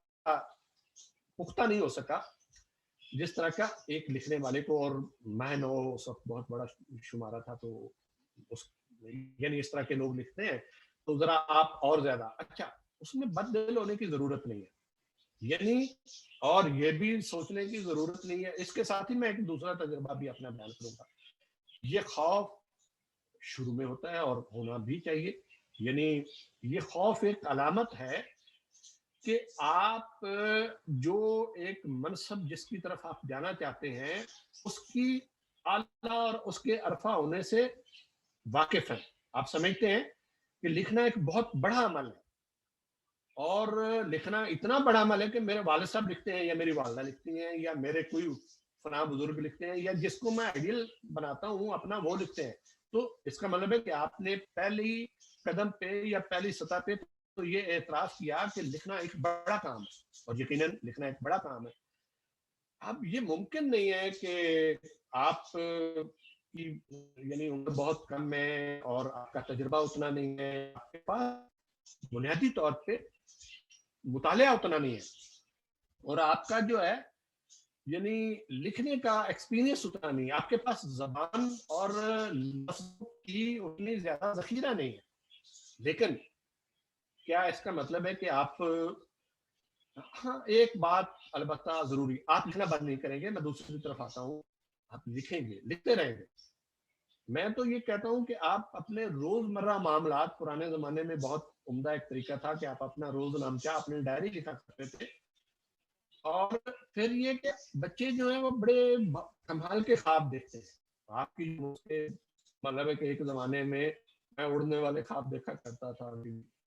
پختہ نہیں ہو سکا جس طرح کا ایک لکھنے والے کو، اور میں نو اس وقت بہت بڑا شمارہ تھا تو اس یعنی اس طرح کے لوگ لکھتے ہیں تو ذرا آپ اور زیادہ اچھا. اس میں بد دل ہونے کی ضرورت نہیں ہے، یعنی اور یہ بھی سوچنے کی ضرورت نہیں ہے. اس کے ساتھ ہی میں ایک دوسرا تجربہ بھی اپنا بیان کروں گا. یہ خوف شروع میں ہوتا ہے اور ہونا بھی چاہیے. یعنی یہ خوف ایک علامت ہے کہ آپ جو ایک منصب جس کی طرف آپ جانا چاہتے ہیں اس کی اعلیٰ اور اس کے عرفہ ہونے سے واقف ہیں. آپ سمجھتے ہیں کہ لکھنا ایک بہت بڑا عمل ہے، اور لکھنا اتنا بڑا عمل ہے کہ میرے والد صاحب لکھتے ہیں یا میری والدہ لکھتی ہیں یا میرے کوئی فلاں بزرگ لکھتے ہیں یا جس کو میں آئیڈیل بناتا ہوں اپنا وہ لکھتے ہیں. تو اس کا مطلب ہے کہ آپ نے پہلی قدم پہ یا پہلی سطح پہ تو یہ اعتراف کیا کہ لکھنا ایک بڑا کام ہے، اور یقیناً لکھنا ایک بڑا کام ہے. اب یہ ممکن نہیں ہے کہ آپ کی یعنی عمر بہت کم ہے اور آپ کا تجربہ اتنا نہیں ہے، آپ کے پاس بنیادی طور پہ مطالعہ اتنا نہیں ہے، اور آپ کا جو ہے یعنی لکھنے کا ایکسپیرینس اتنا نہیں ہے، آپ کے پاس زبان اور لفظوں کی اتنی زیادہ ذخیرہ نہیں ہے. لیکن کیا اس کا مطلب ہے کہ آپ، ہاں ایک بات البتہ ضروری، آپ لکھنا بند نہیں کریں گے. میں دوسری طرف آتا ہوں، آپ لکھیں گے، لکھتے رہیں گے. میں تو یہ کہتا ہوں کہ آپ اپنے روزمرہ معاملات، پرانے زمانے میں بہت عمدہ ایک طریقہ تھا کہ آپ اپنا روز نامچہ، اپنی ڈائری لکھا کرتے تھے. اور پھر یہ کہ بچے جو ہیں وہ بڑے کمال کے خواب دیکھتے ہیں. آپ کی مطلب ہے کہ ایک زمانے میں میں اڑنے والے خواب دیکھا کرتا تھا،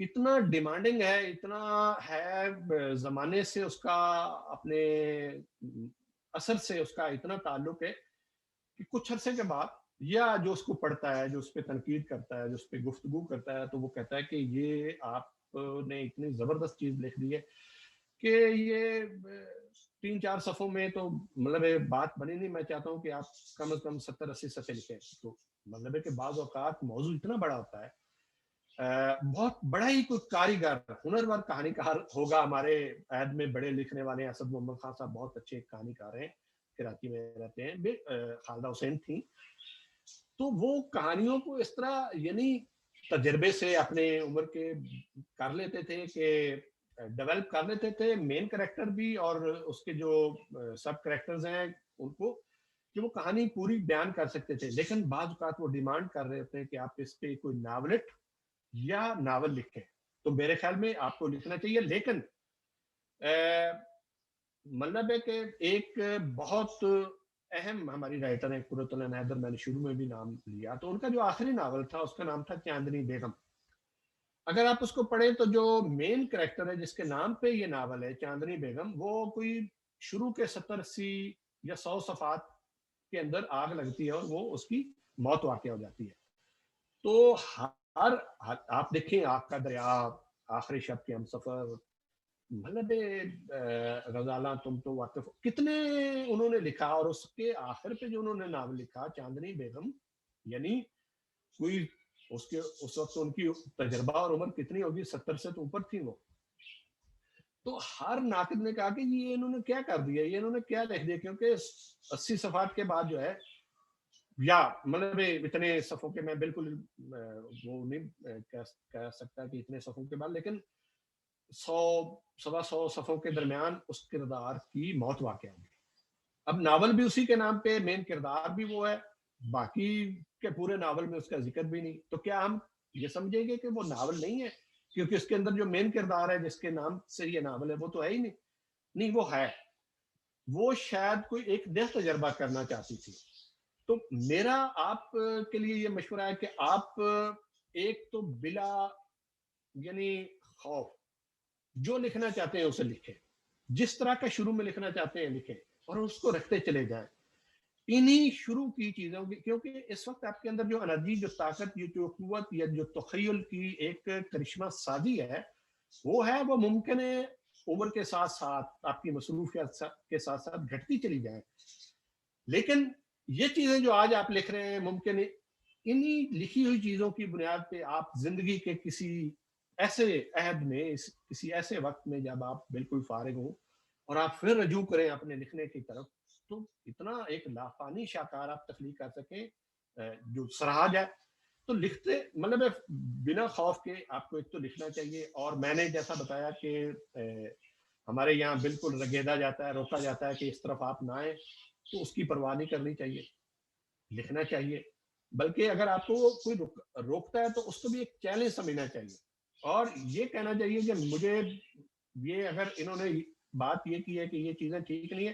اتنا ڈیمانڈنگ ہے, اتنا ہے زمانے سے اس کا, اپنے اثر سے اس کا اتنا تعلق ہے کہ کچھ عرصے کے بعد یا جو اس کو پڑھتا ہے, جو اس پہ تنقید کرتا ہے, جو اس پہ گفتگو کرتا ہے, تو وہ کہتا ہے کہ یہ آپ نے اتنی زبردست چیز لکھ دی ہے کہ یہ 3-4 صفحوں میں تو مطلب بات بنی نہیں. میں چاہتا ہوں کہ آپ کم از کم 70-80 صفحے لکھیں. تو مطلب ہے کہ بعض اوقات موضوع اتنا بڑا ہوتا ہے, بہت بڑا ہی کوئی کاریگر, ہنرور کہانی کار ہوگا. ہمارے عہد میں بڑے لکھنے والے ہیں, اسد محمد خان صاحب بہت اچھے کہانی کار ہیں, کراچی میں رہتے ہیں. خالدہ حسین تھیں, تو وہ کہانیوں کو اس طرح یعنی تجربے سے اپنے عمر کے کر لیتے تھے کہ ڈیولپ کر لیتے تھے, مین کریکٹر بھی اور اس کے جو سب کریکٹرز ہیں ان کو, کہ وہ کہانی پوری بیان کر سکتے تھے. لیکن بعض اوقات وہ ڈیمانڈ کر رہے ہوتے ہیں کہ آپ اس پہ کوئی ناولٹ یا ناول لکھیں. تو میرے خیال میں آپ کو لکھنا چاہیے, لیکن مطلب ہے کہ ایک بہت اہم ہماری رائٹر ہیں قرۃ العین حیدر, میں نے شروع میں بھی نام لیا, تو ان کا جو آخری ناول تھا اس کا نام تھا چاندنی بیگم. اگر آپ اس کو پڑھیں تو جو مین کریکٹر ہے جس کے نام پہ یہ ناول ہے چاندنی بیگم, وہ کوئی شروع کے 70-80 یا 100 صفحات کے اندر آگ لگتی ہے اور وہ اس کی موت واقع ہو جاتی ہے. تو ہر آپ دیکھیں آگ کا دریا, آخری شب کے ہم سفر, مطلب غزالاں تم تو واقف, کتنے انہوں نے لکھا. اور اس کے آخر پہ جو انہوں نے ناول لکھا چاندنی بیگم, یعنی کوئی اس وقت ان کی تجربہ اور عمر کتنی ہوگی, 70 سے تو اوپر تھی وہ. تو ہر ناقد نے کہا کہ یہ انہوں نے کیا کر دیا, یہ انہوں نے کیا لکھ دیا, کیونکہ 80 صفحات کے بعد جو ہے, یا مطلب اتنے صفحوں کے, میں بالکل وہ نہیں کہہ سکتا کہ اتنے صفحوں کے بعد, لیکن 100-125 صفحوں کے درمیان اس کردار کی موت واقع ہوگی. اب ناول بھی اسی کے نام پہ, مین کردار بھی وہ ہے, باقی کے پورے ناول میں اس کا ذکر بھی نہیں. تو کیا ہم یہ سمجھیں گے کہ وہ ناول نہیں ہے کیونکہ اس کے اندر جو مین کردار ہے جس کے نام سے یہ ناول ہے وہ تو ہے ہی نہیں؟ نہیں, وہ ہے. وہ شاید کوئی ایک نیا تجربہ کرنا چاہتی تھی. تو میرا آپ کے لیے یہ مشورہ ہے کہ آپ ایک تو بلا یعنی خوف جو لکھنا چاہتے ہیں اسے لکھیں, جس طرح کا شروع میں لکھنا چاہتے ہیں لکھیں, اور اس کو رکھتے چلے جائیں انہی شروع کی چیزوں کی. کیونکہ اس وقت آپ کے اندر جو انرجی, جو طاقت, جو قوت یا جو تخیل کی ایک کرشمہ سازی ہے, وہ ممکن ہے عمر کے ساتھ ساتھ آپ کی مصروفیت کے ساتھ ساتھ گھٹتی چلی جائیں. لیکن یہ چیزیں جو آج آپ لکھ رہے ہیں, ممکن ہے انہی لکھی ہوئی چیزوں کی بنیاد پہ آپ زندگی کے کسی ایسے عہد میں, کسی ایسے وقت میں جب آپ بالکل فارغ ہوں اور آپ پھر رجوع کریں اپنے لکھنے کی طرف, تو اتنا ایک لافانی شاہکار آپ تخلیق کر سکیں جو سراہا جائے. تو لکھتے مطلب بنا خوف کے آپ کو ایک تو لکھنا چاہیے. اور میں نے جیسا بتایا کہ ہمارے یہاں بالکل رگیدا جاتا ہے, روکا جاتا ہے کہ اس طرف آپ نہ آئیں, تو اس کی پرواہ نہیں کرنی چاہیے, لکھنا چاہیے. بلکہ اگر آپ کو کوئی روکتا ہے تو اس کو بھی ایک چیلنج سمجھنا چاہیے, اور یہ کہنا چاہیے کہ مجھے یہ اگر انہوں نے بات یہ کی ہے کہ یہ چیزیں ٹھیک نہیں ہے,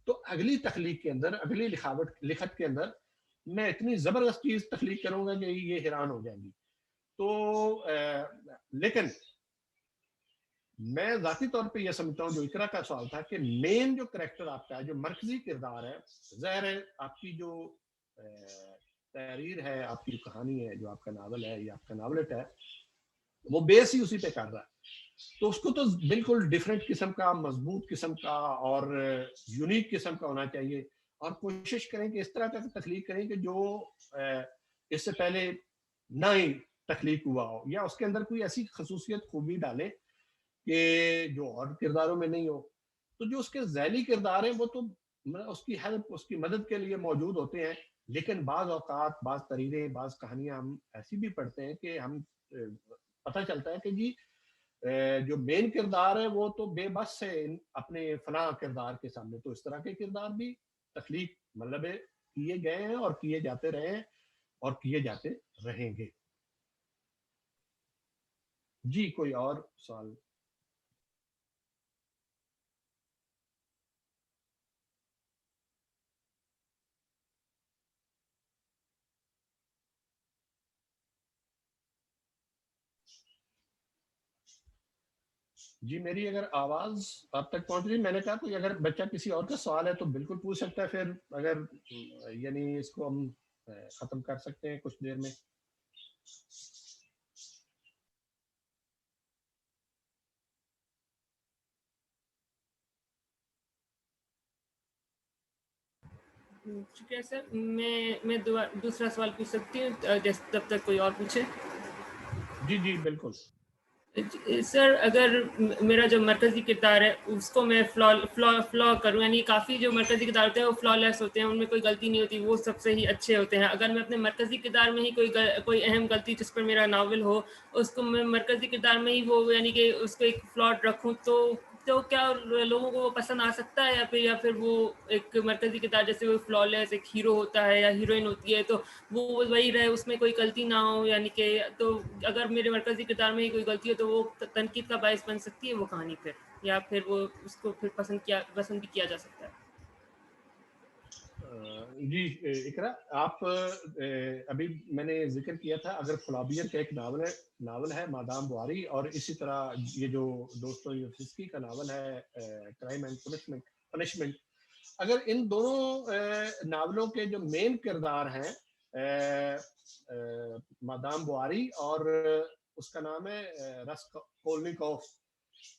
تو اگلی تخلیق کے اندر, اگلی لکھت کے اندر میں اتنی زبردست چیز تخلیق کروں گا کہ یہ حیران ہو جائیں گی. تو لیکن میں ذاتی طور پہ یہ سمجھتا ہوں, جو اقرا کا سوال تھا, کہ مین جو کریکٹر آپ کا ہے, جو مرکزی کردار ہے, ظاہر ہے آپ کی جو تحریر ہے, آپ کی کہانی ہے, جو آپ کا ناول ہے یا آپ کا ناولٹ ہے, وہ بیس ہی اسی پہ کر رہا ہے. تو اس کو تو بالکل ڈیفرنٹ قسم کا, مضبوط قسم کا اور یونیک قسم کا ہونا چاہیے. اور کوشش کریں کہ اس طرح کا تخلیق کریں کہ جو اس سے پہلے نہ ہی تخلیق ہوا ہو, یا اس کے اندر کوئی ایسی خصوصیت خوبی ڈالیں کہ جو اور کرداروں میں نہیں ہو. تو جو اس کے ذیلی کردار ہیں وہ تو اس کی ہیلپ, اس کی مدد کے لیے موجود ہوتے ہیں. لیکن بعض اوقات, بعض تحریریں, بعض کہانیاں ہم ایسی بھی پڑھتے ہیں کہ ہم پتہ چلتا ہے کہ جی جو مین کردار ہے وہ تو بے بس ہے اپنے فلاں کردار کے سامنے. تو اس طرح کے کردار بھی تخلیق مطلب کیے گئے ہیں اور کیے جاتے رہے ہیں اور کیے جاتے رہیں گے. جی کوئی اور سوال؟ جی میری اگر آواز آپ تک پہنچ رہی، میں نے کہا کوئی اگر بچہ کسی اور کا سوال ہے تو بالکل پوچھ سکتا ہے، پھر اگر یعنی اس کو ہم ختم کر سکتے ہیں کچھ دیر میں. شکریہ سر. میں دوسرا سوال پوچھ سکتی ہوں جب تک کوئی اور پوچھے؟ جی جی بالکل. سر اگر میرا جو مرکزی کردار ہے اس کو میں فلا کروں، یعنی کافی جو مرکزی کردار ہوتے ہیں وہ فلا لیس ہوتے ہیں، ان میں کوئی غلطی نہیں ہوتی، وہ سب سے ہی اچھے ہوتے ہیں. اگر میں اپنے مرکزی کردار میں ہی کوئی اہم غلطی جس پر میرا ناول ہو اس کو میں مرکزی کردار میں ہی وہ یعنی کہ اس کو ایک فلاٹ رکھوں تو کیا لوگوں کو وہ پسند آ سکتا ہے، یا پھر وہ ایک مرکزی کردار جیسے وہ فلا لیس ایک ہیرو ہوتا ہے یا ہیروئن ہوتی ہے تو وہ وہی رہے، اس میں کوئی غلطی نہ ہو، یعنی کہ تو اگر میرے مرکزی کردار میں ہی کوئی غلطی ہو تو وہ تنقید کا باعث بن سکتی ہے وہ کہانی پھر، یا پھر وہ اس کو پھر پسند بھی کیا جا سکتا ہے؟ جی اقرا، آپ ابھی میں نے ذکر کیا تھا اگر فلابیئر کا ایک ناول ہے مادام بواری، اور اسی طرح یہ جو دوستویفسکی کا ناول ہے کرائم اینڈ پنشمنٹ، اگر ان دونوں ناولوں کے جو مین کردار ہیں مادام بواری اور اس کا نام ہے راسکولنیکوف،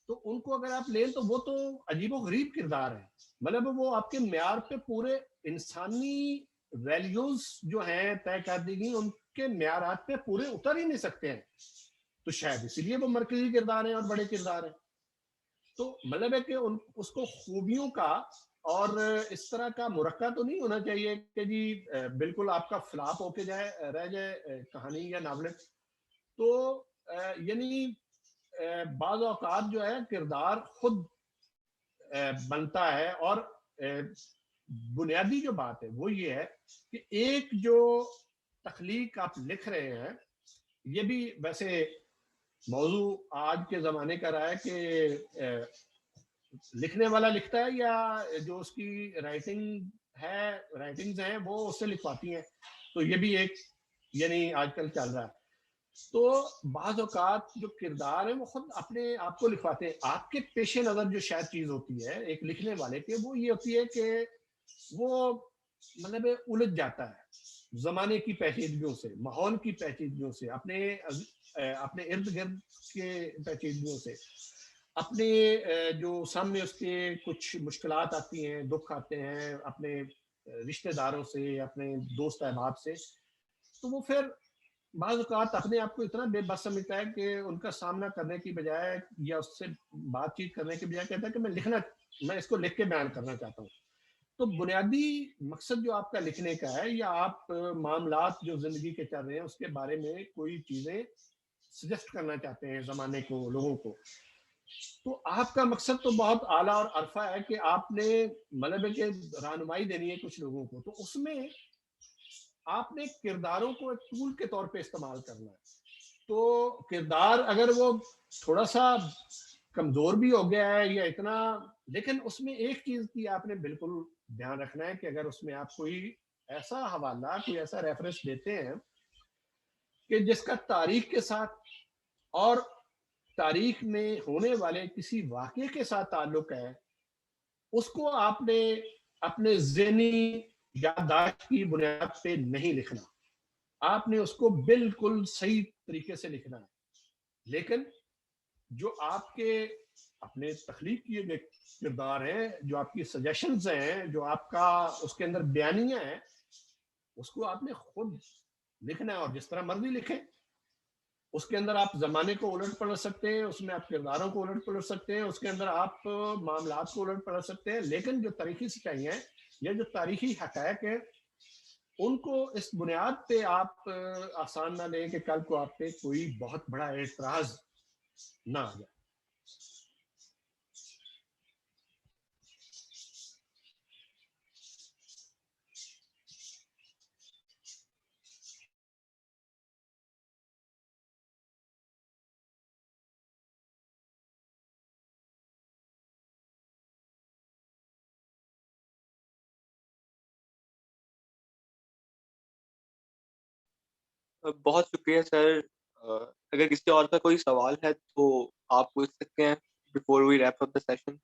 تو ان کو اگر آپ لیں تو وہ تو عجیب و غریب کردار ہیں. مطلب وہ آپ کے معیار پہ پورے انسانی ویلیوز جو ہیں طے کر دی گئی، ان کے معیارات پہ پورے اتر ہی نہیں سکتے ہیں، تو شاید اسی لیے وہ مرکزی کردار ہیں اور بڑے کردار ہیں. تو مطلب ہے کہ اس کو خوبیوں کا اور اس طرح کا مرکب تو نہیں ہونا چاہیے کہ جی بالکل آپ کا فلاپ ہو کے رہ جائے کہانی یا ناولت. تو یعنی بعض اوقات جو ہے کردار خود بنتا ہے، اور بنیادی جو بات ہے وہ یہ ہے کہ ایک جو تخلیق آپ لکھ رہے ہیں، یہ بھی ویسے موضوع آج کے زمانے کا رہا ہے کہ لکھنے والا لکھتا ہے یا جو اس کی رائٹنگز ہیں وہ اس سے لکھواتی ہیں، تو یہ بھی ایک یعنی آج کل چل رہا ہے. تو بعض اوقات جو کردار ہیں وہ خود اپنے آپ کو لکھواتے ہیں. آپ کے پیش نظر جو شاید چیز ہوتی ہے ایک لکھنے والے کے، وہ یہ ہوتی ہے کہ وہ مطلب الجھ جاتا ہے زمانے کی پیچیدگیوں سے، ماحول کی پیچیدگیوں سے، اپنے ارد گرد کے پیچیدگیوں سے، اپنے جو سامنے اس کے کچھ مشکلات آتی ہیں، دکھ آتے ہیں اپنے رشتہ داروں سے، اپنے دوست احباب سے، تو وہ پھر بعض اوقات اپنے آپ کو اتنا بے بس سمجھتا ہے کہ ان کا سامنا کرنے کی بجائے یا اس سے بات چیت کرنے کی بجائے کہتا ہے کہ میں اس کو لکھ کے بیان کرنا چاہتا ہوں. تو بنیادی مقصد جو آپ کا لکھنے کا ہے، یا آپ معاملات جو زندگی کے چل رہے ہیں اس کے بارے میں کوئی چیزیں سجیسٹ کرنا چاہتے ہیں زمانے کو، لوگوں کو، تو آپ کا مقصد تو بہت اعلیٰ اور عرفہ ہے کہ آپ نے مطلب کہ رہنمائی دینی ہے کچھ لوگوں کو، تو اس میں آپ نے کرداروں کو ایک ٹول کے طور پہ استعمال کرنا ہے. تو کردار اگر وہ تھوڑا سا کمزور بھی ہو گیا ہے یا اتنا، لیکن اس میں ایک چیز کی آپ نے بالکل دھیان رکھنا ہے کہ اگر اس میں آپ کوئی ایسا حوالہ، کوئی ایسا ریفرنس دیتے ہیں کہ جس کا تاریخ کے ساتھ اور تاریخ میں ہونے والے کسی واقعے کے ساتھ تعلق ہے، اس کو آپ نے اپنے ذہنی یادداشت کی بنیاد پہ نہیں لکھنا، آپ نے اس کو بالکل صحیح طریقے سے لکھنا ہے. لیکن جو آپ کے اپنے تخلیق کیے گئے کردار ہیں، جو آپ کی سجیشنز ہیں، جو آپ کا اس کے اندر بیانیاں ہیں، اس کو آپ نے خود لکھنا ہے، اور جس طرح مرضی لکھیں. اس کے اندر آپ زمانے کو الٹ پلٹ سکتے ہیں، اس میں آپ کرداروں کو الٹ پلٹ سکتے ہیں، اس کے اندر آپ معاملات کو الٹ پلٹ سکتے ہیں، لیکن جو تاریخی سچائیاں ہیں یا جو تاریخی حقائق ہیں ان کو اس بنیاد پہ آپ آسان نہ لیں کہ کل کو آپ پہ کوئی بہت بڑا اعتراض نہ آ جائے. بہت شکریہ سر. اگر کسی اور کا کوئی سوال ہے تو آپ پوچھ سکتے ہیں before we wrap up the session?